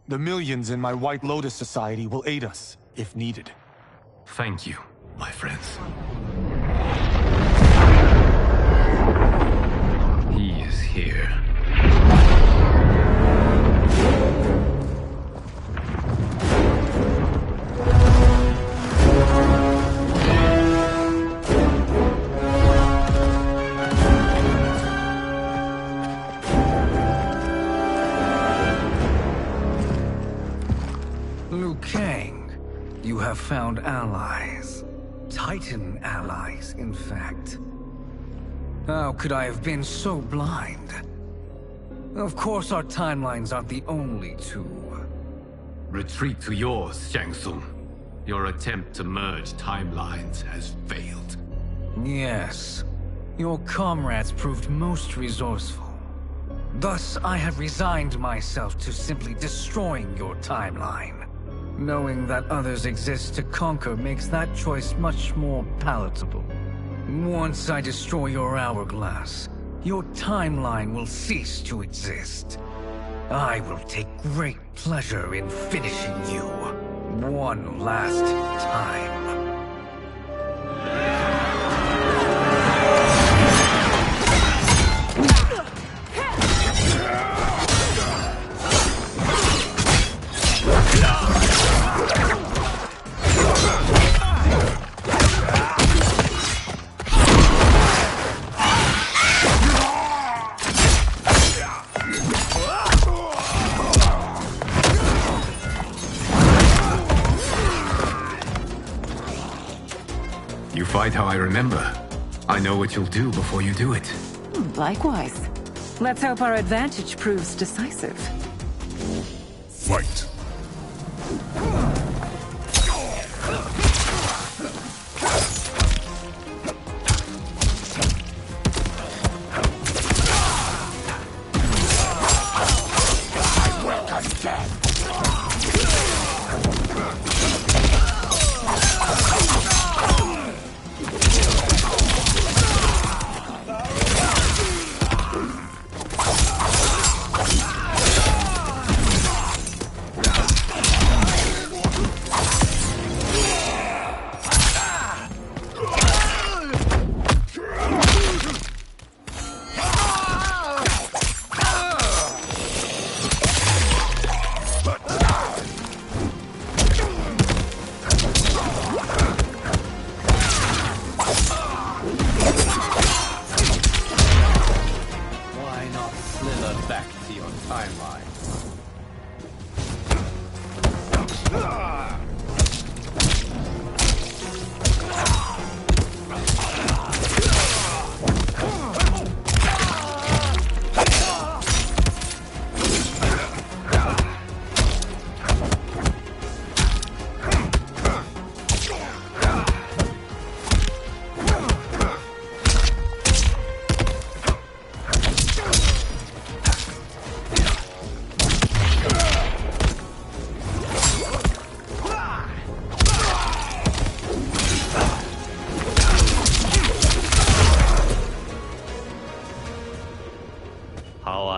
The millions in my White Lotus Society will aid us, if needed. Thank you, my friends. He is here. Liu Kang, you have found allies. Titan allies, in fact. How could I have been so blind? Of course our timelines aren't the only two. Retreat to yours, Shang Tsung. Your attempt to merge timelines has failed. Yes. Your comrades proved most resourceful. Thus, I have resigned myself to simply destroying your timeline. Knowing that others exist to conquer makes that choice much more palatable. Once I destroy your hourglass, your timeline will cease to exist. I will take great pleasure in finishing you one last time. You fight how I remember. I know what you'll do before you do it. Likewise. Let's hope our advantage proves decisive. Fight!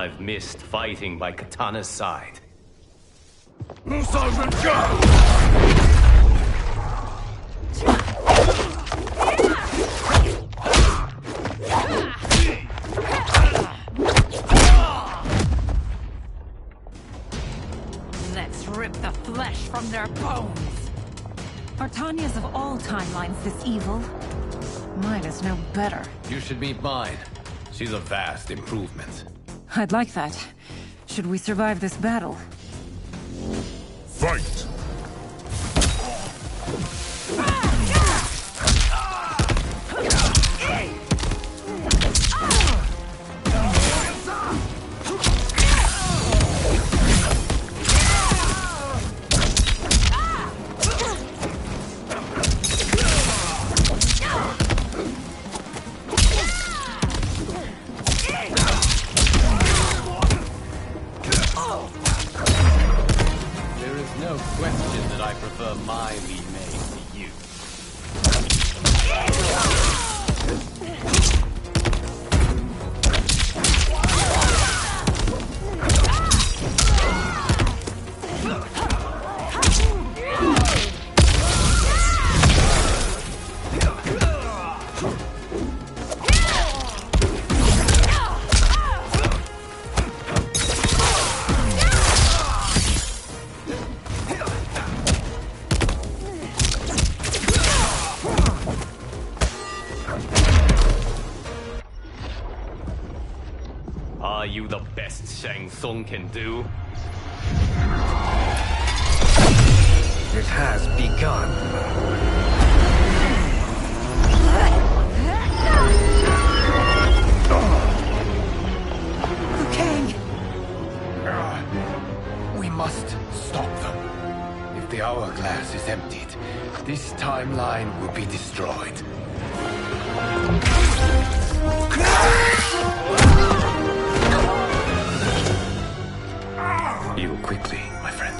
I've missed fighting by Katana's side. Let's rip the flesh from their bones. Are Tanya's of all timelines this evil? Mine is no better. You should meet mine. She's a vast improvement. I'd like that. Should we survive this battle? Fight! Are you the best Shang Tsung can do? It has begun. Liu Kang! We must stop them. If the hourglass is emptied, this timeline will be destroyed. Heal quickly, my friend.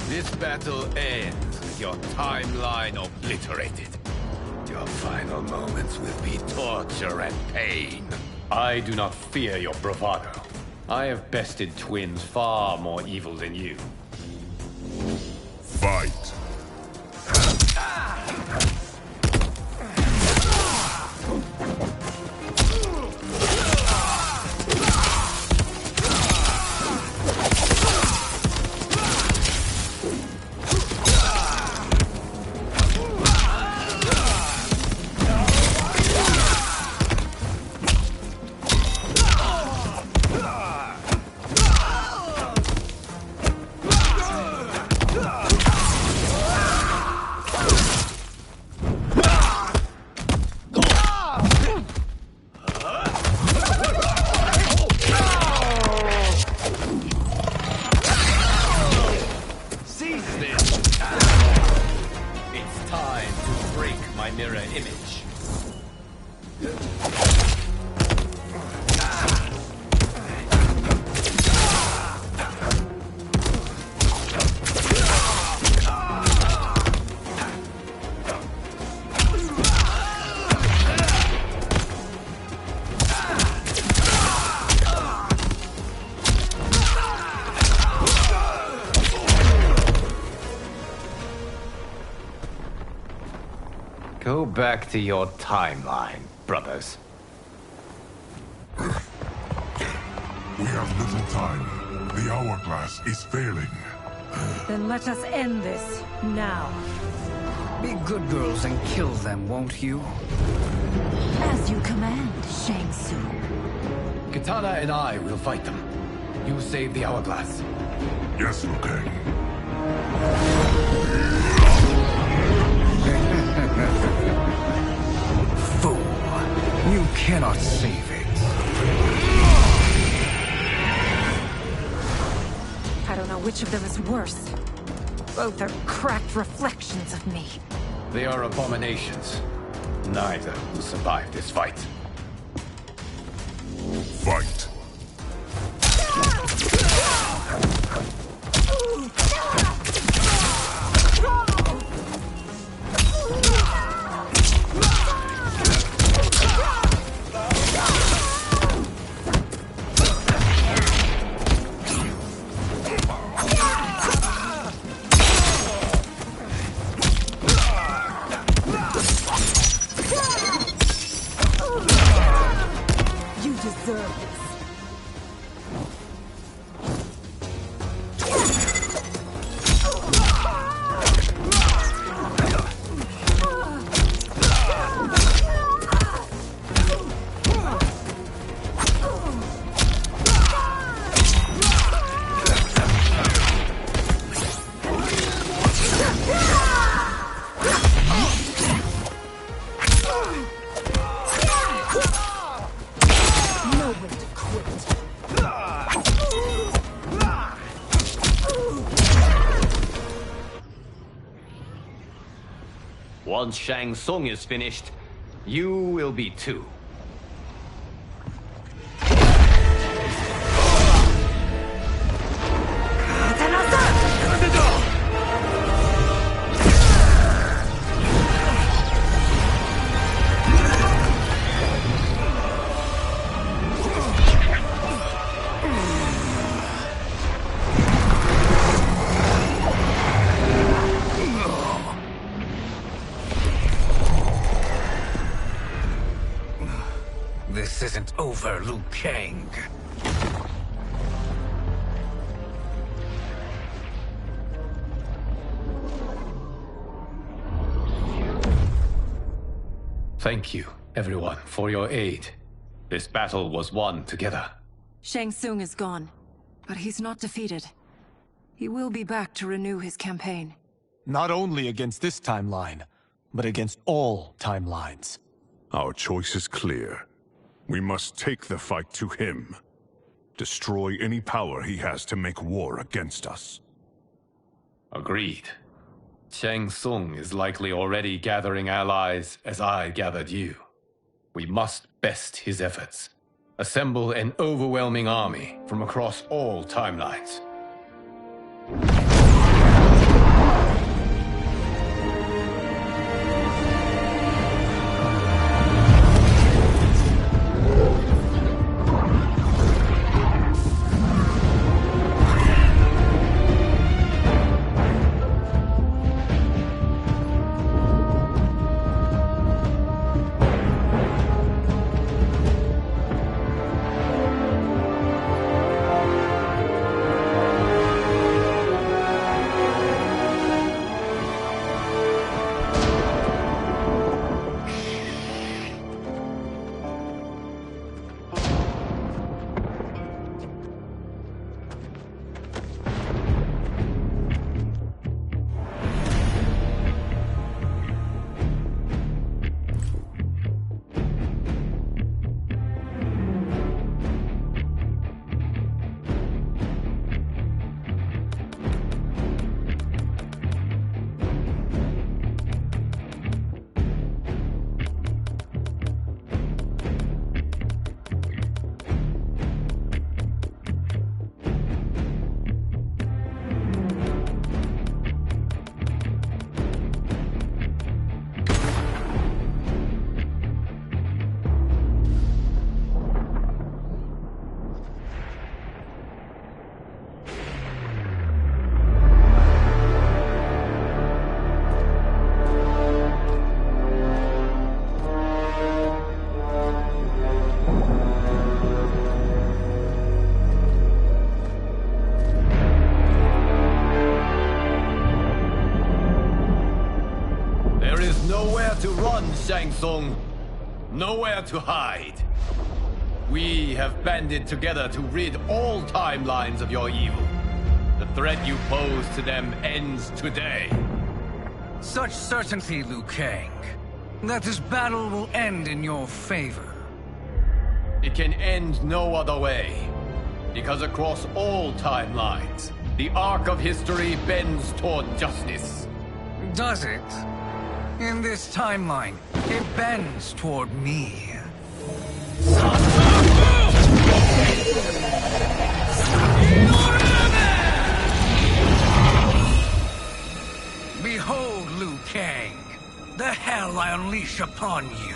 This battle ends with your timeline obliterated. Your final moments will be torture and pain. I do not fear your bravado. I have bested twins far more evil than you. Fight! Go back to your timeline, brothers. We have little time. The hourglass is failing. Then let us end this, now. Be good girls and kill them, won't you? As you command, Shang Tsung. Katana and I will fight them. You save the hourglass. Yes, Liu Kang. Fool. You cannot save it. I don't know which of them is worse. Both are cracked reflections of me. They are abominations. Neither will survive this fight. Fight. You deserve this. Once Shang Tsung is finished, you will be too. This isn't over, Liu Kang. Thank you, everyone, for your aid. This battle was won together. Shang Tsung is gone, but he's not defeated. He will be back to renew his campaign. Not only against this timeline, but against all timelines. Our choice is clear. We must take the fight to him. Destroy any power he has to make war against us. Agreed. Shang Tsung is likely already gathering allies as I gathered you. We must best his efforts. Assemble an overwhelming army from across all timelines. Shang Tsung. Nowhere to hide. We have banded together to rid all timelines of your evil. The threat you pose to them ends today. Such certainty, Liu Kang, that this battle will end in your favor. It can end no other way. Because across all timelines, the arc of history bends toward justice. Does it? In this timeline, it bends toward me. Behold, Liu Kang, the hell I unleash upon you.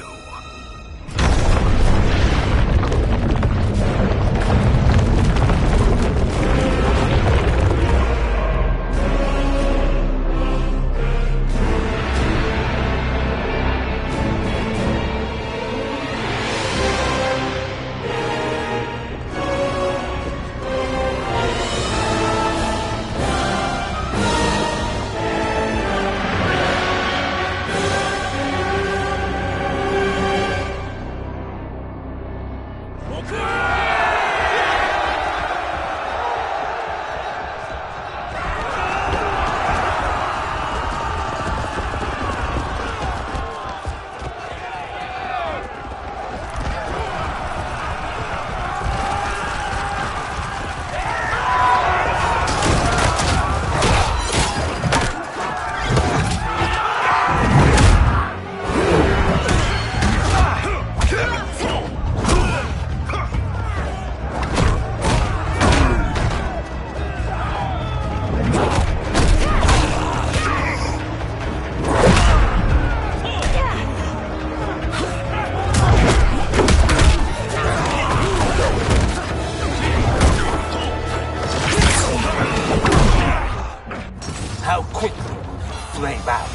How quickly will you flame out?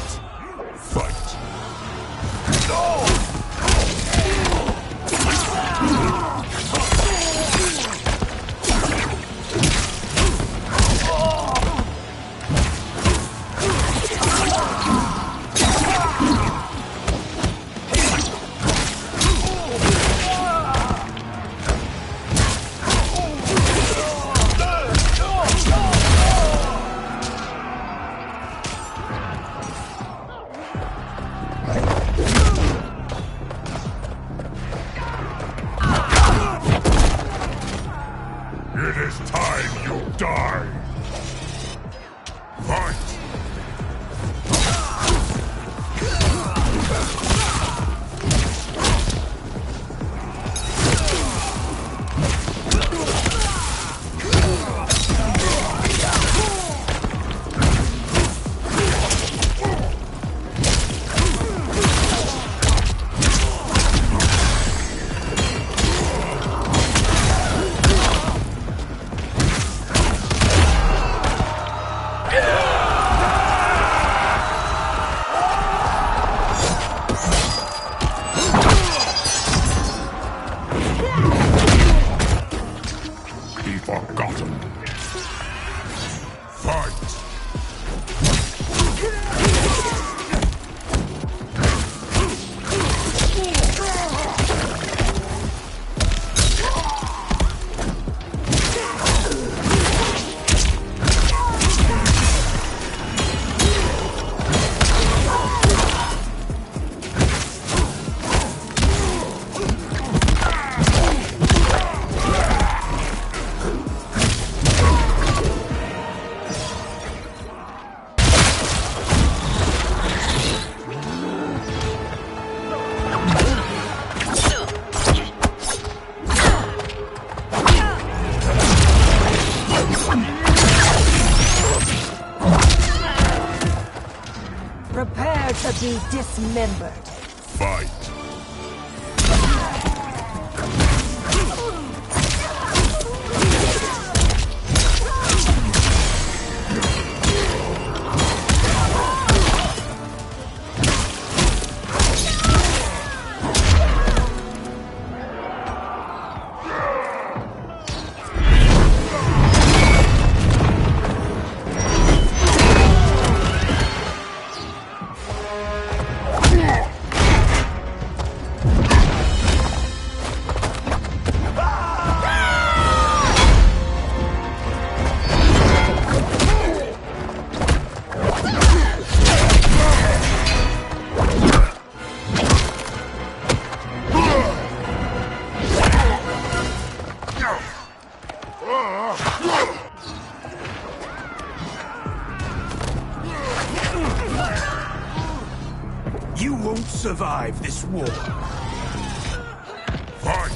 Fight. It is time you die! Fight! Be forgotten. Fight! Prepare to be dismembered. Fight! survive this war. Fight!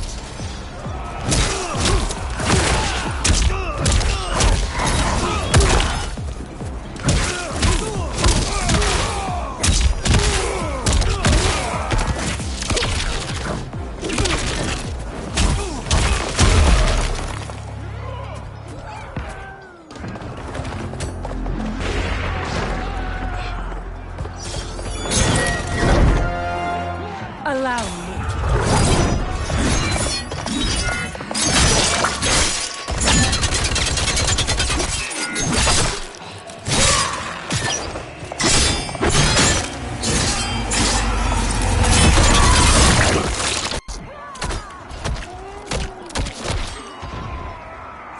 Allow me.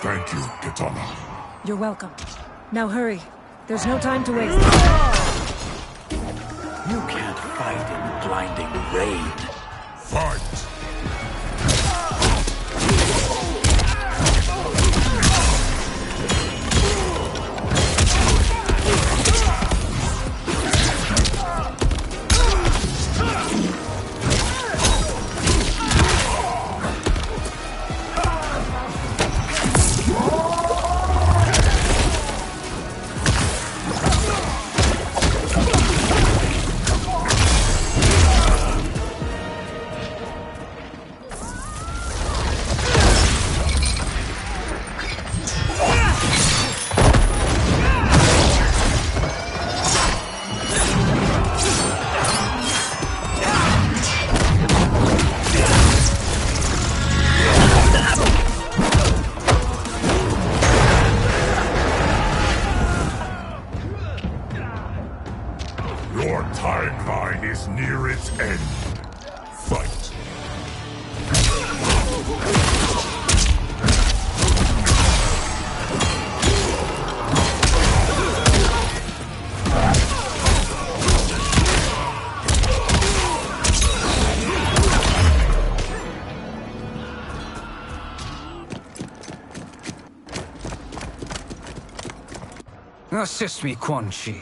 Thank you, Kitana. You're welcome. Now hurry. There's no time to waste. You can't fight in blinding rain. Fight! Your timeline is near its end. Fight. Assist me, Quan Chi.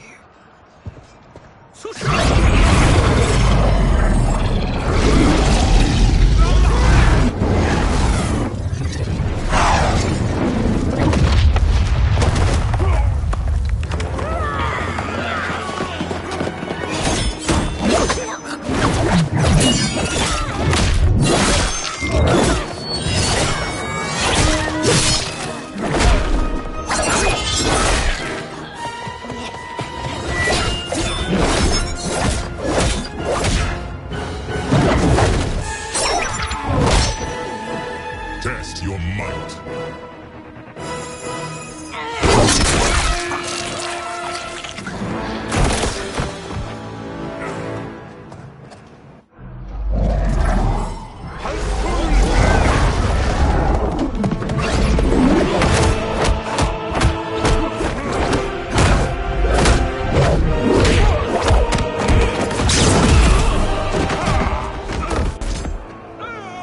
Test your might.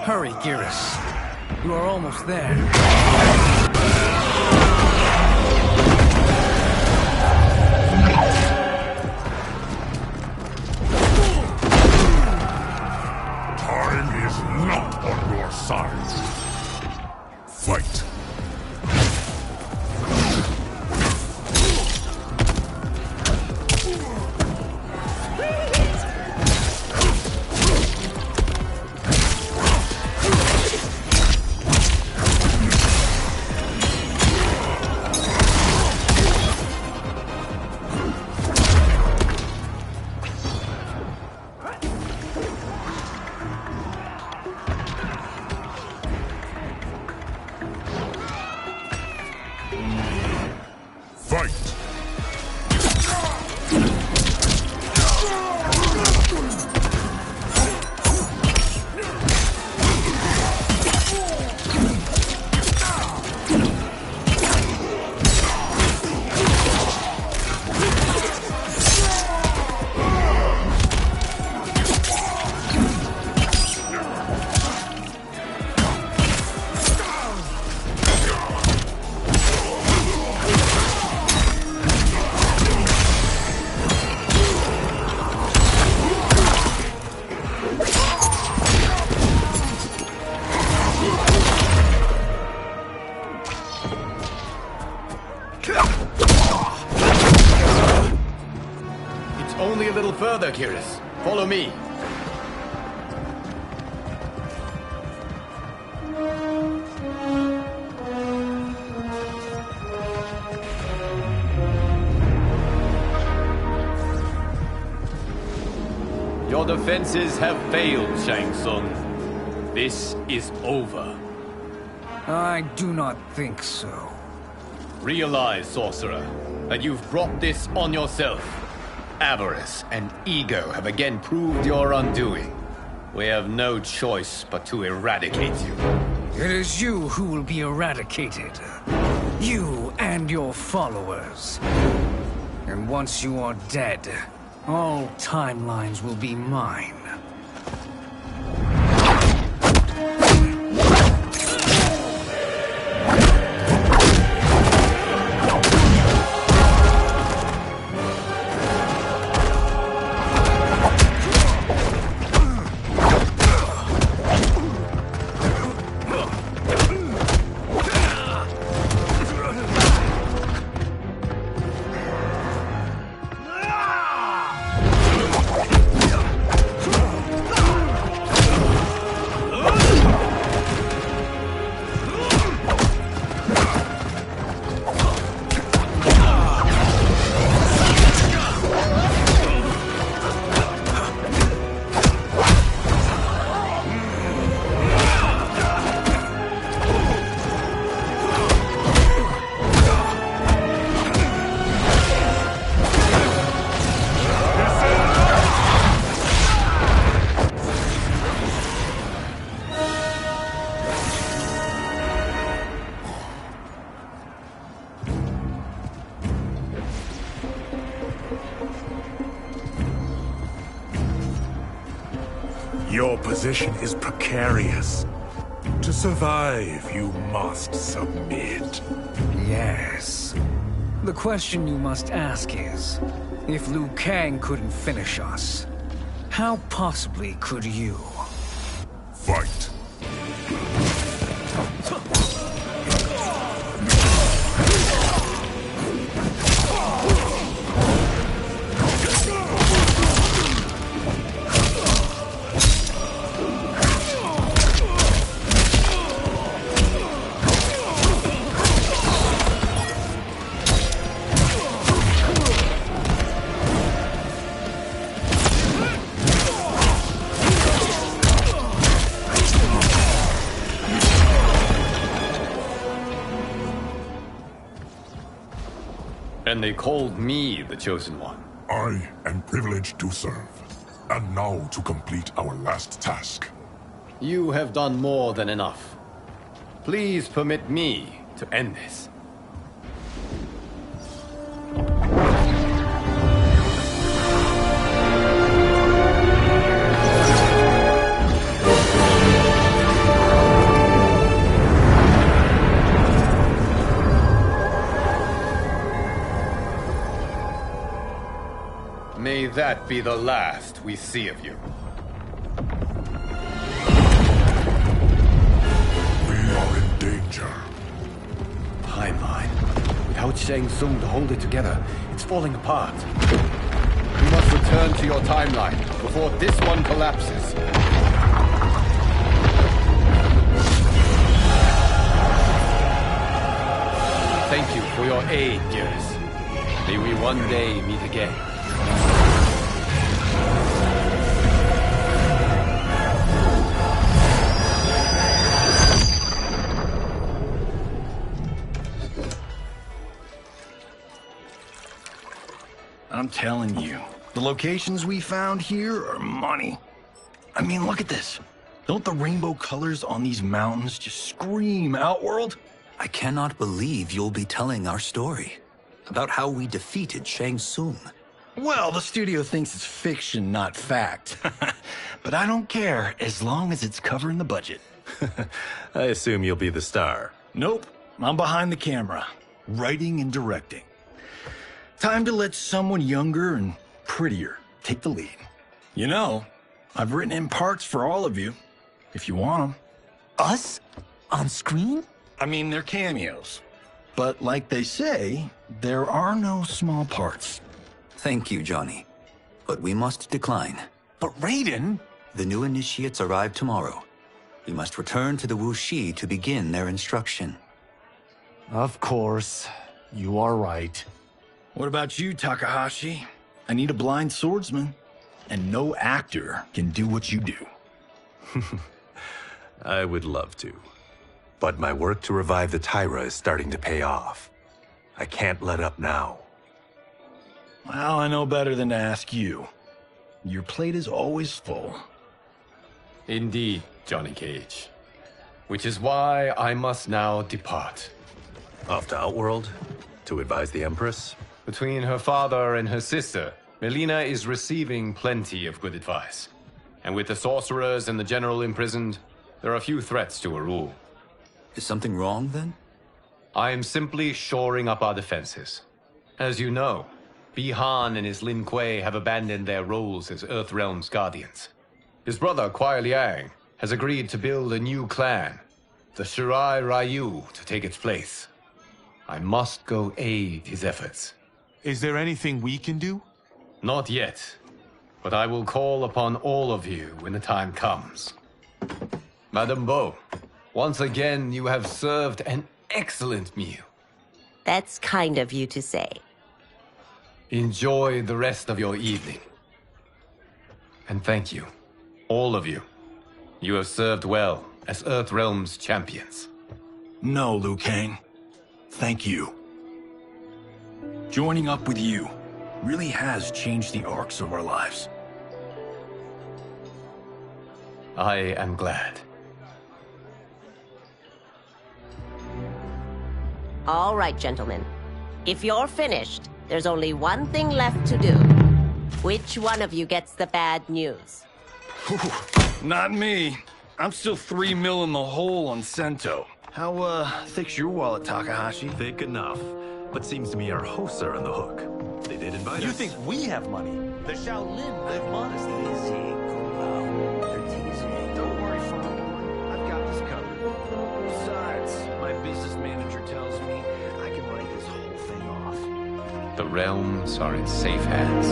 Hurry, Geras. You are almost there. Time is not on your side. Fight. further, Kiris. Follow me. Your defenses have failed, Shang Tsung. This is over. I do not think so. Realize, sorcerer, that you've brought this on yourself. Avarice and ego have again proved your undoing. We have no choice but to eradicate you. It is you who will be eradicated. You and your followers. And once you are dead, all timelines will be mine. Your position is precarious. To survive, you must submit. Yes. The question you must ask is, if Liu Kang couldn't finish us, how possibly could you? Fight. And they called me the Chosen One. I am privileged to serve. And now to complete our last task. You have done more than enough. Please permit me to end this. May that be the last we see of you. We are in danger. Timeline. Without Shang Tsung to hold it together, it's falling apart. You must return to your timeline before this one collapses. Thank you for your aid, dearest. May we one day meet again. I'm telling you, the locations we found here are money. I mean, look at this. Don't the rainbow colors on these mountains just scream Outworld? I cannot believe you'll be telling our story about how we defeated Shang Tsung. Well, the studio thinks it's fiction, not fact. But I don't care, as long as it's covering the budget. I assume you'll be the star. Nope, I'm behind the camera, writing and directing. Time to let someone younger and prettier take the lead. You know, I've written in parts for all of you, if you want them. Us? On screen? I mean, they're cameos. But like they say, there are no small parts. Thank you, Johnny. but we must decline. But Raiden! The new initiates arrive tomorrow. We must return to the Wuxi to begin their instruction. Of course. You are right. What about you, Takahashi? I need a blind swordsman. And no actor can do what you do. I would love to. But my work to revive the Tyra is starting to pay off. I can't let up now. Well, I know better than to ask you. Your plate is always full. Indeed, Johnny Cage. Which is why I must now depart. Off to Outworld? To advise the Empress? Between her father and her sister, Melina is receiving plenty of good advice. And with the sorcerers and the general imprisoned, there are few threats to her rule. Is something wrong, then? I am simply shoring up our defenses. As you know, Bi-Han and his Lin Kuei have abandoned their roles as Earthrealm's guardians. His brother, Kuai Liang, has agreed to build a new clan, the Shirai Ryu, to take its place. I must go aid his efforts. Is there anything we can do? Not yet, but I will call upon all of you when the time comes. Madame Bo, once again you have served an excellent meal. That's kind of you to say. Enjoy the rest of your evening. And thank you, all of you. You have served well as Earthrealm's champions. No, Liu Kang. Thank you. Joining up with you really has changed the arcs of our lives. I am glad. All right, gentlemen. If you're finished, there's only one thing left to do. Which one of you gets the bad news? Not me. I'm still 3 mil in the hole on Sento. How, thick's your wallet, Takahashi? Thick enough. But seems to me our hosts are on the hook. They did invite us. You think we have money? The Shaolin live modestly. They're teasing. Don't worry, Father. I've got this covered. Besides, my business manager tells me I can write this whole thing off. The realms are in safe hands.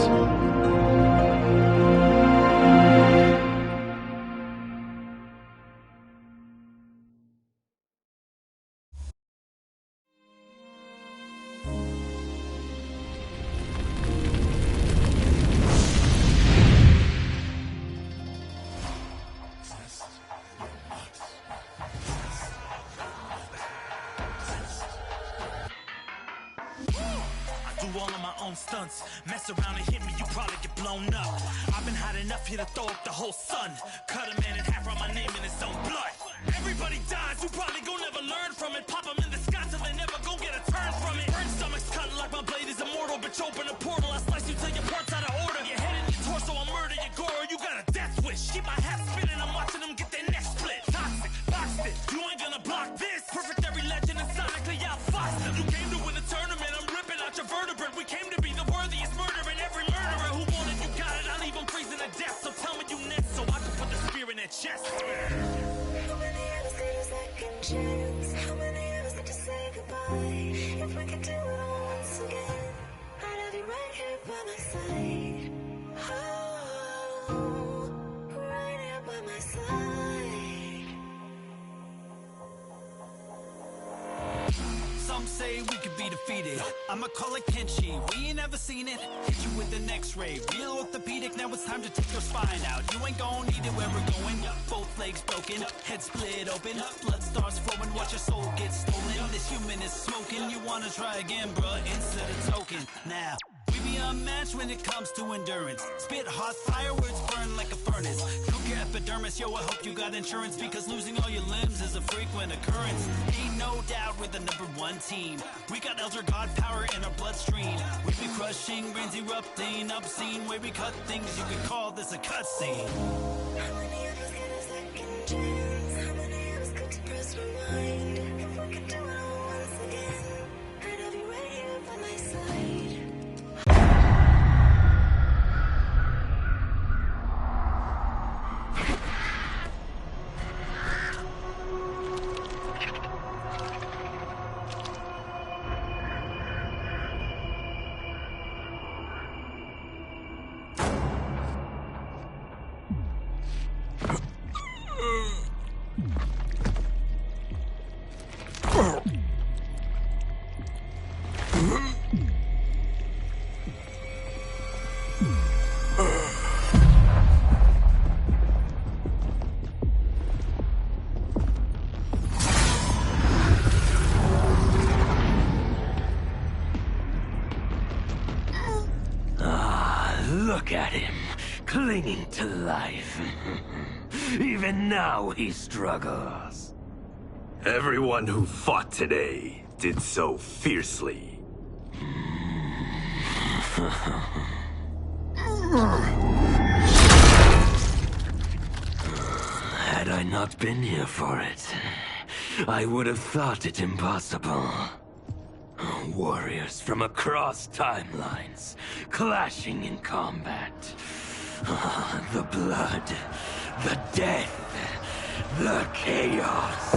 All of my own stunts. Mess around and hit me, you probably get blown up. I've been hot enough here to throw up the whole sun. Cut a man in half, write my name in his own blood. Everybody dies, you probably gon' never learn from it. Pop them in the sky till they never gon' get a turn from it. Burn stomachs cutting like my blade is immortal. Bitch, open a portal, I slice you till your parts out of order. Your head and your torso, I'll murder your gore. You got a death wish. Keep my hat spinning, I'm watching them get their necks split. Toxic, boxed it, you ain't gonna block this. Perfect every legend and sonically outfoxed them. You came to win a tournament, I'm ripping out your vertebrae. We came to be the worthiest murderer, and every murderer who wanted you got it. I'll leave them freezing to death, so tell me you next so I can put the spear in their chest. How many of us get a second chance? How many of us get to say goodbye? If we could do it all once again, I'd have you right here by my side. Oh, right here by my side. Some say we could be defeated. I'ma call it Kenshi. We ain't ever seen it. Hit you with an X-ray. Real orthopedic. Now it's time to take your spine out. You ain't gon' need it where we're going. Both legs broken, head split open. Blood starts flowing. Watch your soul get stolen. This human is smoking. You wanna try again, bruh? Instead of token. Now. We be unmatched when it comes to endurance. Spit hot fire, words burn like a furnace. Cook your epidermis, yo, I hope you got insurance, because losing all your limbs is a frequent occurrence. Ain't no doubt we're the #1 team. We got Elder God power in our bloodstream. We be crushing, brains erupting, obscene. Way we cut things, you could call this a cutscene. How many of us get a second chance? How many of us get to press rewind? If we could do it all once again, I'd have you right here by my side. Look at him, clinging to life. Even now he struggles. Everyone who fought today did so fiercely. Had I not been here for it, I would have thought it impossible. Warriors from across timelines, clashing in combat. The blood, the death, the chaos.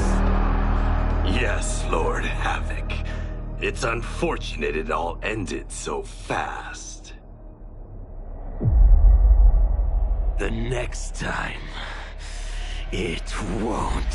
Yes, Lord Havoc. It's unfortunate it all ended so fast. The next time, it won't.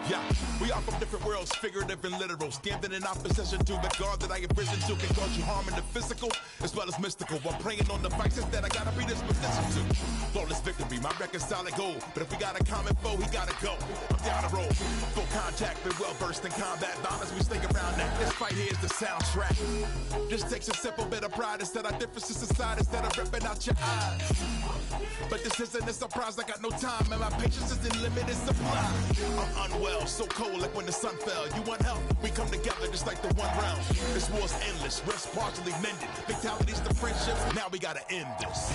Yeah, we are from different worlds, figurative and literal. Standing in opposition to the God that I have risen to can cause you harm in the physical as well as mystical. I'm praying on the vices that I gotta be this position to. Flawless victory, my record's solid gold. But if we got a common foe, he gotta go. I'm down the road, full contact, been well versed in combat. Violence, we stick around that. This fight here is the soundtrack. Just takes a simple bit of pride instead of differences aside, instead of ripping out your eyes. But this isn't a surprise, I got no time, and my patience is in limited supply. I'm unwell, so cold like when the sun fell. You want help? We come together just like the one realm. This war's endless, rest partially mended. Fatalities to friendships, now we gotta end this.